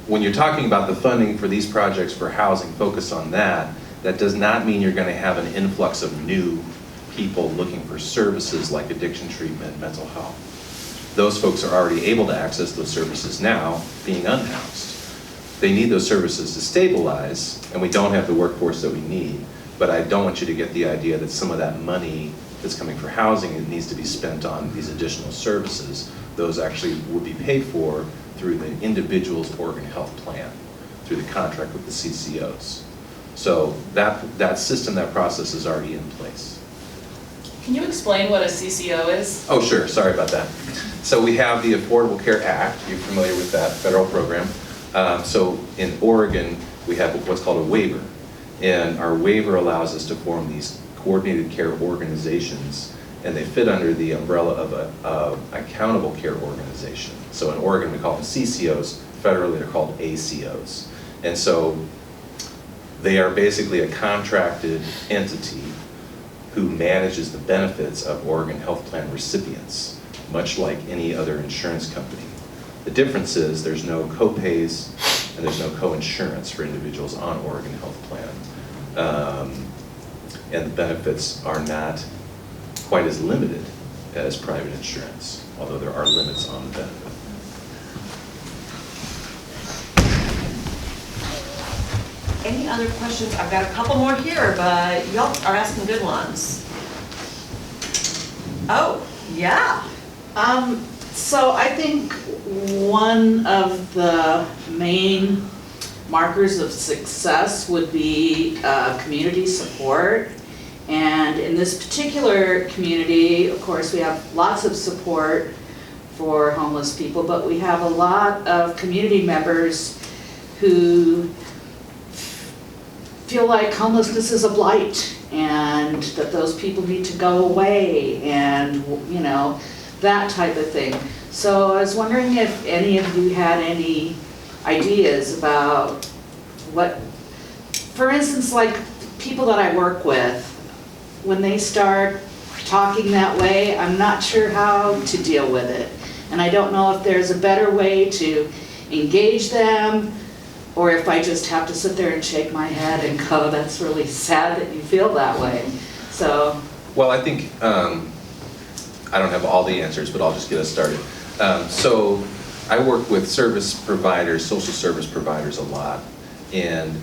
when you're talking about the funding for these projects for housing, focus on that. That does not mean you're going to have an influx of new people looking for services like addiction treatment, mental health. Those folks are already able to access those services now, being unhoused. They need those services to stabilize, and we don't have the workforce that we need. But I don't want you to get the idea that some of that money that's coming for housing, it needs to be spent on these additional services. Those actually will be paid for through the individual's Oregon Health Plan, through the contract with the CCOs. So that system, that process is already in place. Can you explain what a CCO is? Oh, sure, sorry about that. So we have the Affordable Care Act. You're familiar with that federal program. So in Oregon, we have what's called a waiver. And our waiver allows us to form these coordinated care organizations, and they fit under the umbrella of an accountable care organization. So in Oregon, we call them CCOs. Federally, they're called ACOs. And so they are basically a contracted entity who manages the benefits of Oregon Health Plan recipients, much like any other insurance company. The difference is there's no co-pays and there's no co-insurance for individuals on Oregon Health Plan. And the benefits are not quite as limited as private insurance, although there are limits on the benefit. Any other questions? I've got a couple more here, but y'all are asking good ones. Oh, yeah. So I think one of the main markers of success would be community support. And in this particular community, of course, we have lots of support for homeless people, but we have a lot of community members who feel like homelessness is a blight and that those people need to go away and, you know, that type of thing. So I was wondering if any of you had any ideas about what, for instance, like people that I work with, when they start talking that way, I'm not sure how to deal with it. And I don't know if there's a better way to engage them, or if I just have to sit there and shake my head and go, that's really sad that you feel that way. So. Well, I think, I don't have all the answers, but I'll just get us started. So I work with service providers, social service providers a lot, and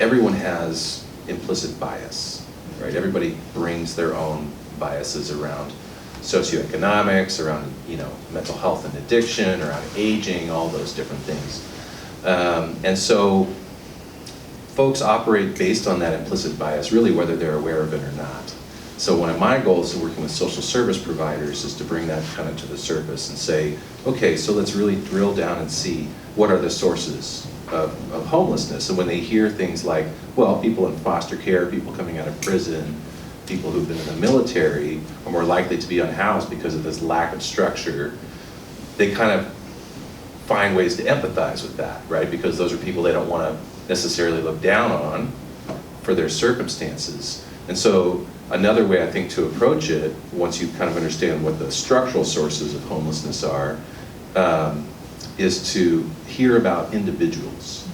everyone has implicit bias, right? Everybody brings their own biases around socioeconomics, around, you know, mental health and addiction, around aging, all those different things. And so folks operate based on that implicit bias, really whether they're aware of it or not. So one of my goals in working with social service providers is to bring that kind of to the surface and say, okay, so let's really drill down and see what are the sources of homelessness. And when they hear things like, well, people in foster care, people coming out of prison, people who've been in the military are more likely to be unhoused because of this lack of structure, they kind of find ways to empathize with that, right? Because those are people they don't want to necessarily look down on for their circumstances. And so another way I think to approach it, once you kind of understand what the structural sources of homelessness are, is to hear about individuals,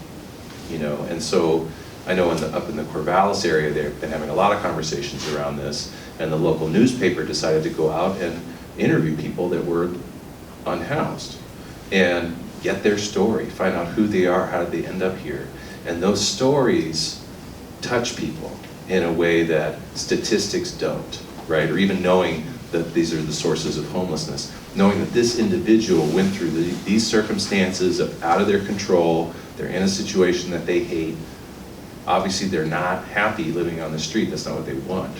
you know. And so I know up in the Corvallis area, they've been having a lot of conversations around this, and the local newspaper decided to go out and interview people that were unhoused and get their story, find out who they are, how did they end up here. And those stories touch people in a way that statistics don't, right? Or even knowing that these are the sources of homelessness. Knowing that this individual went through these circumstances of out of their control, they're in a situation that they hate. Obviously they're not happy living on the street, that's not what they want.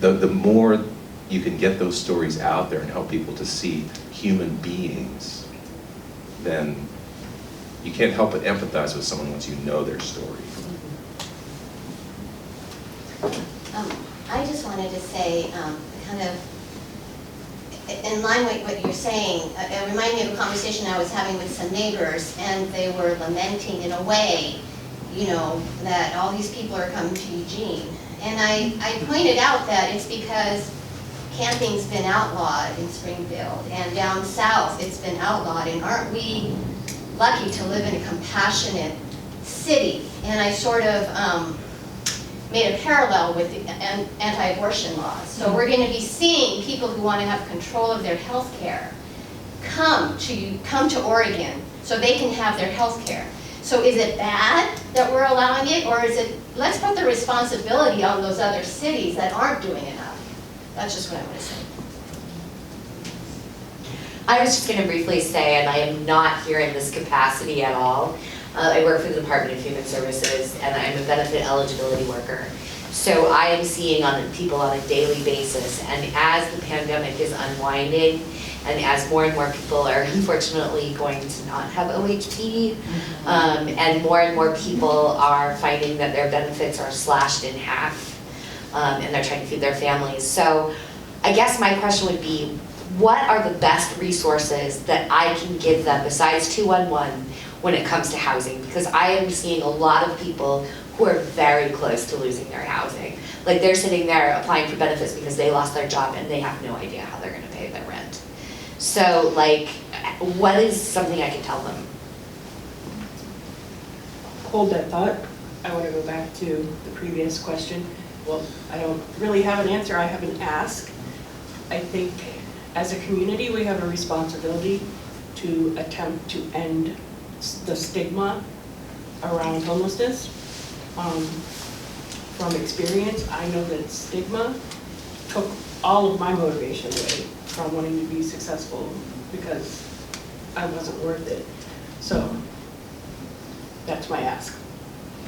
The more you can get those stories out there and help people to see human beings, then you can't help but empathize with someone once you know their story. I just wanted to say, kind of, in line with what you're saying, it reminded me of a conversation I was having with some neighbors, and they were lamenting in a way, you know, that all these people are coming to Eugene. And I pointed out that it's because camping's been outlawed in Springfield, and down south it's been outlawed, and aren't we lucky to live in a compassionate city? And I sort of made a parallel with the anti-abortion laws. So we're going to be seeing people who want to have control of their health care come to Oregon so they can have their health care. So is it bad that we're allowing it, or is it, let's put the responsibility on those other cities that aren't doing enough? That's just what I want to say. I was just going to briefly say, and I am not here in this capacity at all. I work for the Department of Human Services, and I'm a benefit eligibility worker. So I am seeing people on a daily basis, and as the pandemic is unwinding, and as more and more people are unfortunately going to not have OHP, and more people are finding that their benefits are slashed in half, and they're trying to feed their families. So I guess my question would be, what are the best resources that I can give them besides 211 when it comes to housing? Because I am seeing a lot of people who are very close to losing their housing. Like, they're sitting there applying for benefits because they lost their job and they have no idea how they're gonna pay their rent. So, like, what is something I can tell them? Hold that thought. I want to go back to the previous question. Well, I don't really have an answer, I have an ask. I think as a community, we have a responsibility to attempt to end the stigma around homelessness. From experience, I know that stigma took all of my motivation away from wanting to be successful because I wasn't worth it. So that's my ask.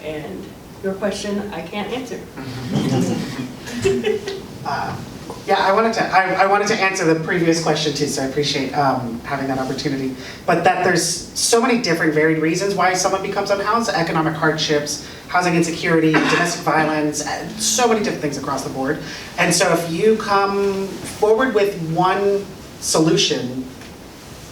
And your question, I can't answer. Yeah, I wanted to answer the previous question too, so I appreciate having that opportunity. But that there's so many different varied reasons why someone becomes unhoused: economic hardships, housing insecurity, domestic violence, so many different things across the board. And so if you come forward with one solution,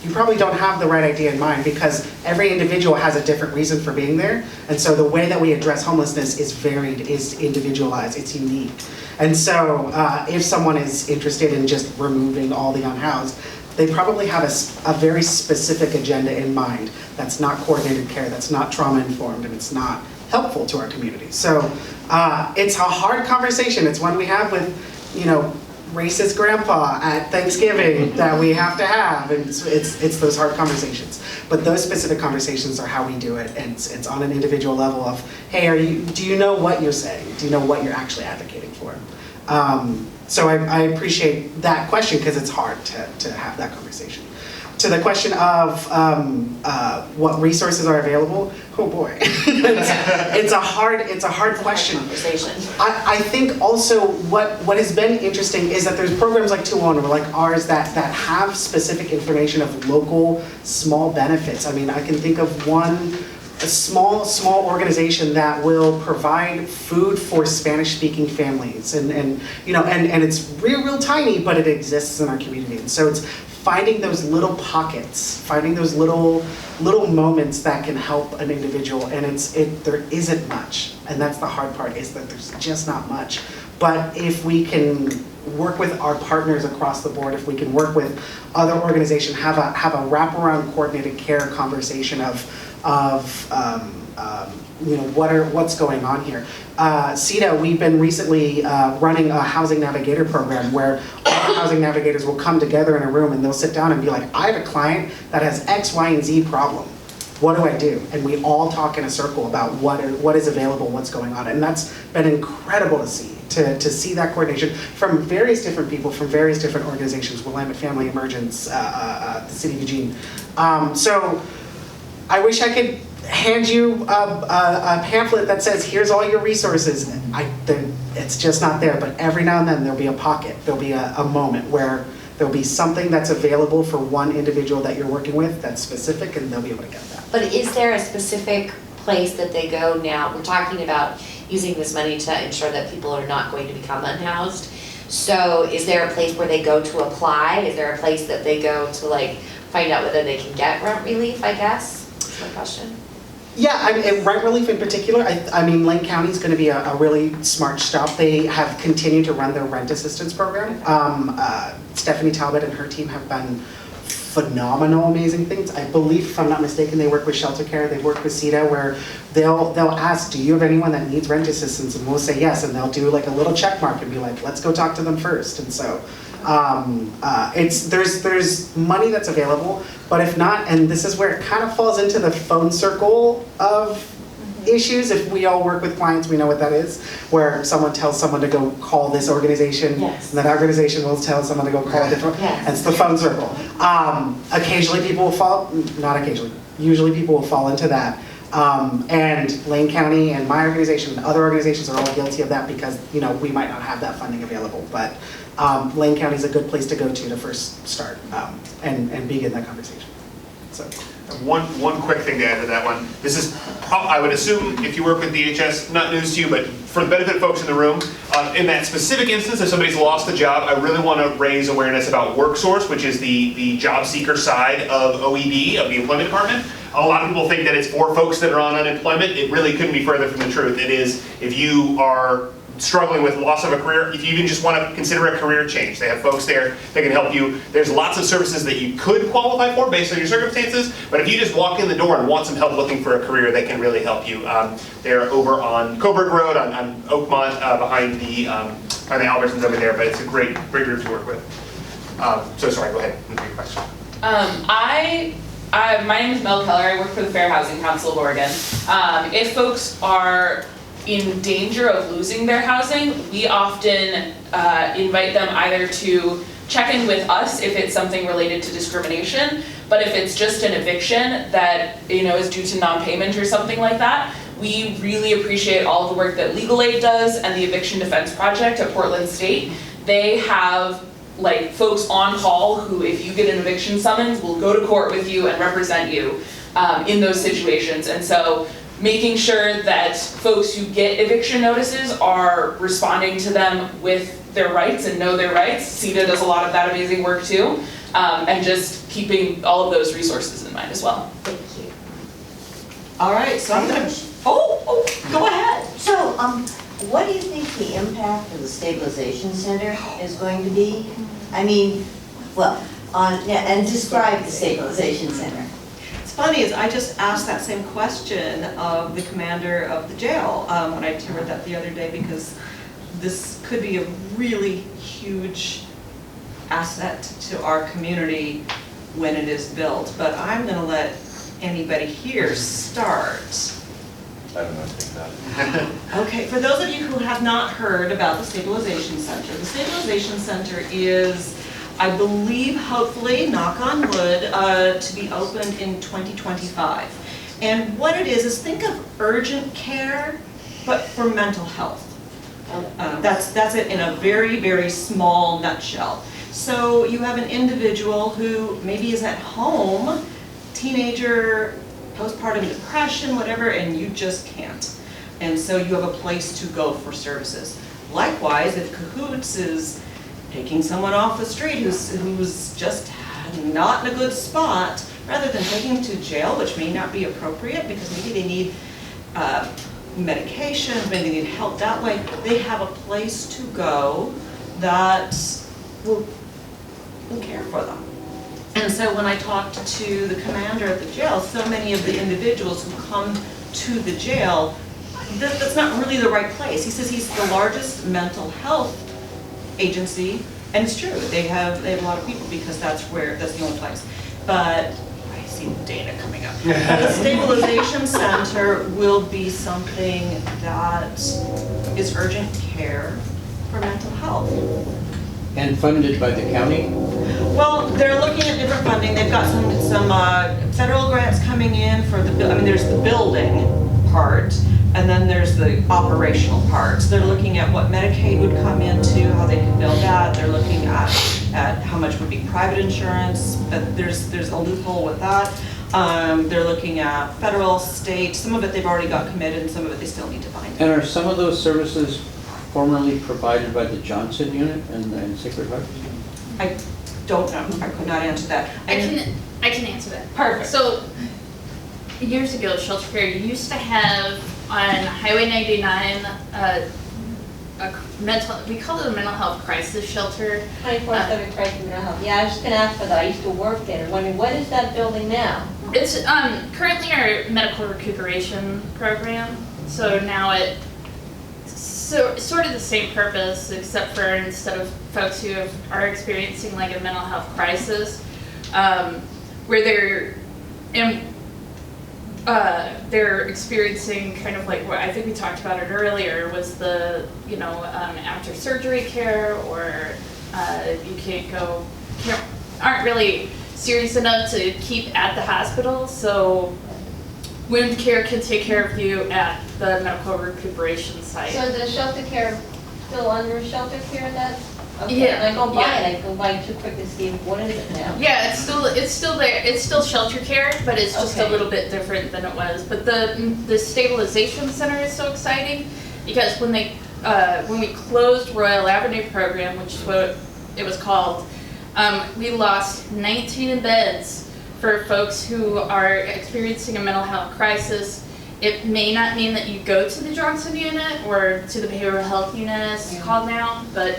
you probably don't have the right idea in mind, because every individual has a different reason for being there. And so the way that we address homelessness is varied, is individualized, it's unique. And so if someone is interested in just removing all the unhoused, they probably have a very specific agenda in mind that's not coordinated care, that's not trauma informed, and it's not helpful to our community. So it's a hard conversation. It's one we have with, you know, racist grandpa at Thanksgiving that we have to have, and it's those hard conversations. But those specific conversations are how we do it, and it's on an individual level of, hey, do you know what you're saying? Do you know what you're actually advocating for? So I appreciate that question because it's hard to have that conversation. To the question of what resources are available, oh boy, it's a hard question. I think also what has been interesting is that there's programs like 201 or like ours that have specific information of local small benefits. I mean, I can think of a small organization that will provide food for Spanish-speaking families, and you know, and it's real tiny, but it exists in our community. And so it's finding those little pockets, finding those little moments that can help an individual, and there isn't much, and that's the hard part, is that there's just not much. But if we can work with our partners across the board, if we can work with other organizations, have a wraparound coordinated care conversation of you know, what's going on here. CETA, we've been recently running a housing navigator program where all the housing navigators will come together in a room and they'll sit down and be like, I have a client that has X, Y, and Z problem. What do I do? And we all talk in a circle about what is available, what's going on. And that's been incredible to see, to see that coordination from various different people, from various different organizations, Willamette Family Emergence, the City of Eugene. So I wish I could hand you a pamphlet that says, here's all your resources. It's just not there, but every now and then there'll be a pocket, there'll be a moment where there'll be something that's available for one individual that you're working with that's specific, and they'll be able to get that. But is there a specific place that they go now? We're talking about using this money to ensure that people are not going to become unhoused. So is there a place where they go to apply? Is there a place that they go to like find out whether they can get rent relief, I guess? That's my question. Yeah, I mean, rent relief in particular, I mean, Lane County is going to be a really smart stop. They have continued to run their rent assistance program. Stephanie Talbot and her team have done phenomenal, amazing things. I believe, if I'm not mistaken, they work with ShelterCare, they work with CETA, where they'll ask, do you have anyone that needs rent assistance? And we'll say yes, and they'll do like a little check mark and be like, let's go talk to them first. And so there's money that's available, but if not, and this is where it kind of falls into the phone circle of issues. If we all work with clients, we know what that is, where someone tells someone to go call this organization, yes, and that organization will tell someone to go call a different, yes, and it's the phone circle. Occasionally people will fall, not occasionally, usually people will fall into that. And Lane County and my organization and other organizations are all guilty of that because, you know, we might not have that funding available, but Lane County is a good place to go to first start and begin that conversation. So. One quick thing to add to that one. This is, I would assume, if you work with DHS, not news to you, but for the benefit of folks in the room, in that specific instance, if somebody's lost a job, I really want to raise awareness about WorkSource, which is the job seeker side of OED, of the employment department. A lot of people think that it's for folks that are on unemployment. It really couldn't be further from the truth. It is, if you are struggling with loss of a career, if you even just want to consider a career change, they have folks there that can help you. There's lots of services that you could qualify for based on your circumstances, but if you just walk in the door and want some help looking for a career, they can really help you. They're over on Coburg Road, on Oakmont, behind the Albertsons over there, but it's a great group to work with. So sorry, go ahead and take your question. My name is Mel Keller. I work for the Fair Housing Council of Oregon. If folks are in danger of losing their housing, we often invite them either to check in with us if it's something related to discrimination, but if it's just an eviction that, you know, is due to non-payment or something like that, we really appreciate all of the work that Legal Aid does and the Eviction Defense Project at Portland State. They have like folks on call who, if you get an eviction summons, will go to court with you and represent you in those situations. And so making sure that folks who get eviction notices are responding to them with their rights and know their rights. CETA does a lot of that amazing work too, and just keeping all of those resources in mind as well. Thank you. All right, so I'm gonna, go ahead. So, what do you think the impact of the Stabilization Center is going to be? I mean, well, and describe the Stabilization Center. It's funny, is I just asked that same question of the commander of the jail when I toured that the other day, because this could be a really huge asset to our community when it is built, but I'm gonna let anybody here start. I don't know anything about it. Okay, for those of you who have not heard about the Stabilization Center, the Stabilization Center is, I believe, hopefully, knock on wood, to be opened in 2025. And what it is think of urgent care, but for mental health. That's it in a very, very small nutshell. So you have an individual who maybe is at home, teenager, postpartum depression, whatever, and you just can't. And so you have a place to go for services. Likewise, if Cahoots is taking someone off the street who's just not in a good spot, rather than taking them to jail, which may not be appropriate because maybe they need medication, maybe they need help that way, they have a place to go that will care for them. And so when I talked to the commander at the jail, so many of the individuals who come to the jail, that's not really the right place. He says he's the largest mental health agency, and it's true, they have a lot of people because that's the only place. But I see Dana coming up. The Stabilization Center will be something that is urgent care for mental health. And funded by the county? Well, they're looking at different funding. They've got some federal grants coming in for there's the building part, and then there's the operational part. So they're looking at what Medicaid would come into, how they could build that. They're looking at how much would be private insurance, but there's a loophole with that. They're looking at federal, state. Some of it they've already got committed, and some of it they still need to find. And are some of those services formerly provided by the Johnson unit and Sacred Heart? I don't know. I could not answer that. I can answer that. Perfect. So years ago, ShelterCare used to have on Highway 99 we call it a mental health crisis shelter. 24/7 crisis mental health. Yeah, I was just gonna ask for that. I used to work there. Wondering, what is that building now? It's currently our medical recuperation program. So now sort of the same purpose, except for instead of folks who are experiencing like a mental health crisis, where they're experiencing kind of like what I think we talked about it earlier was the after surgery care, or aren't really serious enough to keep at the hospital, so wound care can take care of you at the medical recuperation site. So the ShelterCare still under ShelterCare? That's okay. Yeah, And I go by yeah. and I go by too quick to see what is it now. Yeah, it's still there. It's still ShelterCare, but it's just a Okay. little bit different than it was. But the Stabilization Center is so exciting because when we closed Royal Avenue program, which is what it was called, we lost 19 beds for folks who are experiencing a mental health crisis. It may not mean that you go to the Johnson unit or to the behavioral health unit as it's called now, but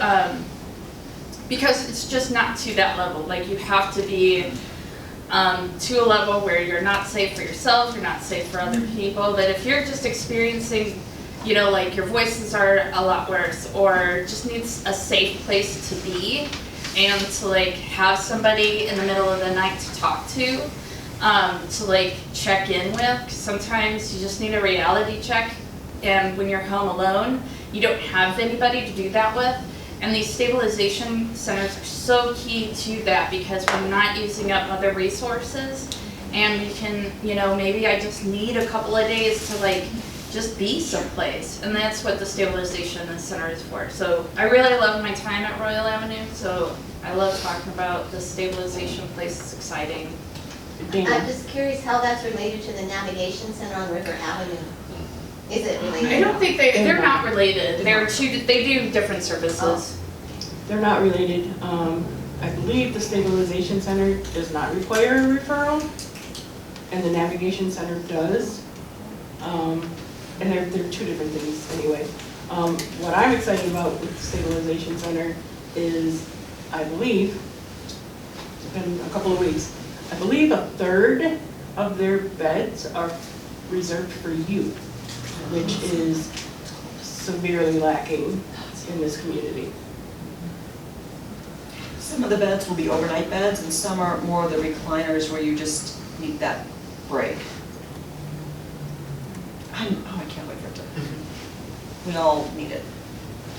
because it's just not to that level. Like you have to be to a level where you're not safe for yourself, you're not safe for other people. But if you're just experiencing, like your voices are a lot worse, or just needs a safe place to be, and to like have somebody in the middle of the night to talk to like check in with. 'Cause sometimes you just need a reality check, and when you're home alone, you don't have anybody to do that with. And these stabilization centers are so key to that, because we're not using up other resources, and we can, maybe I just need a couple of days to like just be someplace, and that's what the Stabilization Center is for. So I really love my time at Royal Avenue, so I love talking about the stabilization place. It's exciting. I'm just curious how that's related to the Navigation Center on River Avenue. Is it related? I don't think they're not related. They do different services. They're not related. I believe the Stabilization Center does not require a referral, and the Navigation Center does. And they're two different things anyway. What I'm excited about with the Stabilization Center is, I believe, it's been a couple of weeks, I believe a third of their beds are reserved for youth, which is severely lacking in this community. Some of the beds will be overnight beds, and some are more the recliners where you just need that break. I can't wait for it to. We all need it.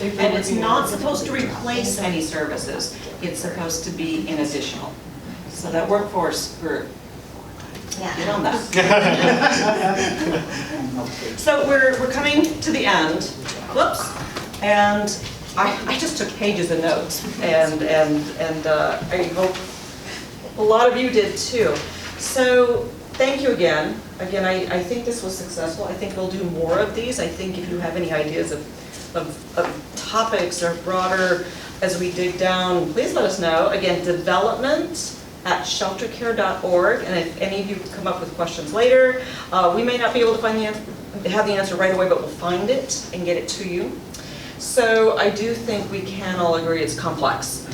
And it's not supposed to replace any services. It's supposed to be an additional. So that workforce group, get on that. So we're coming to the end. Whoops. And I just took pages of notes, and I hope a lot of you did too. So thank you again. Again, I think this was successful. I think we'll do more of these. I think if you have any ideas of topics or broader as we dig down, please let us know. Again, development@sheltercare.org, and if any of you come up with questions later, we may not be able to have the answer right away, but we'll find it and get it to you. So I do think we can all agree it's complex.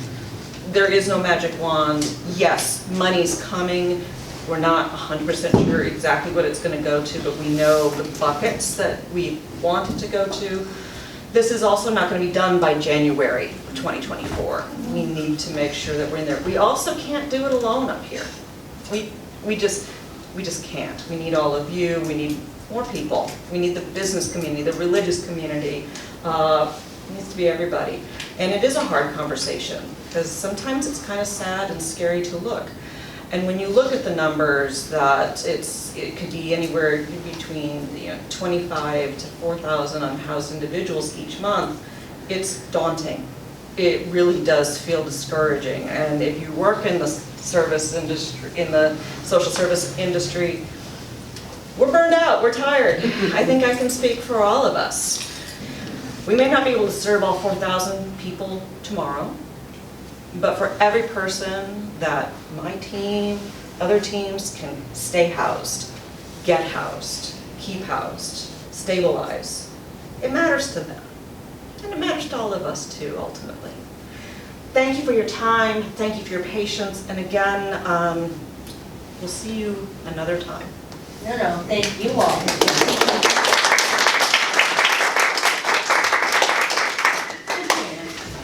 There is no magic wand. Yes, money's coming. We're not 100% sure exactly what it's going to go to, but we know the buckets that we want it to go to. This is also not going to be done by January of 2024. We need to make sure that we're in there. We also can't do it alone up here. We just can't. We need all of you. We need more people. We need the business community, the religious community. It needs to be everybody. And it is a hard conversation because sometimes it's kind of sad and scary to look. And when you look at the numbers that it could be anywhere between 25 to 4,000 unhoused individuals each month, it's daunting. It really does feel discouraging. And if you work in the service industry, in the social service industry, we're burned out, we're tired. I think I can speak for all of us. We may not be able to serve all 4,000 people tomorrow, but for every person that my team, other teams can stay housed, get housed, keep housed, stabilize, it matters to them. And it matters to all of us too, ultimately. Thank you for your time, thank you for your patience, and again, we'll see you another time. No, thank you all.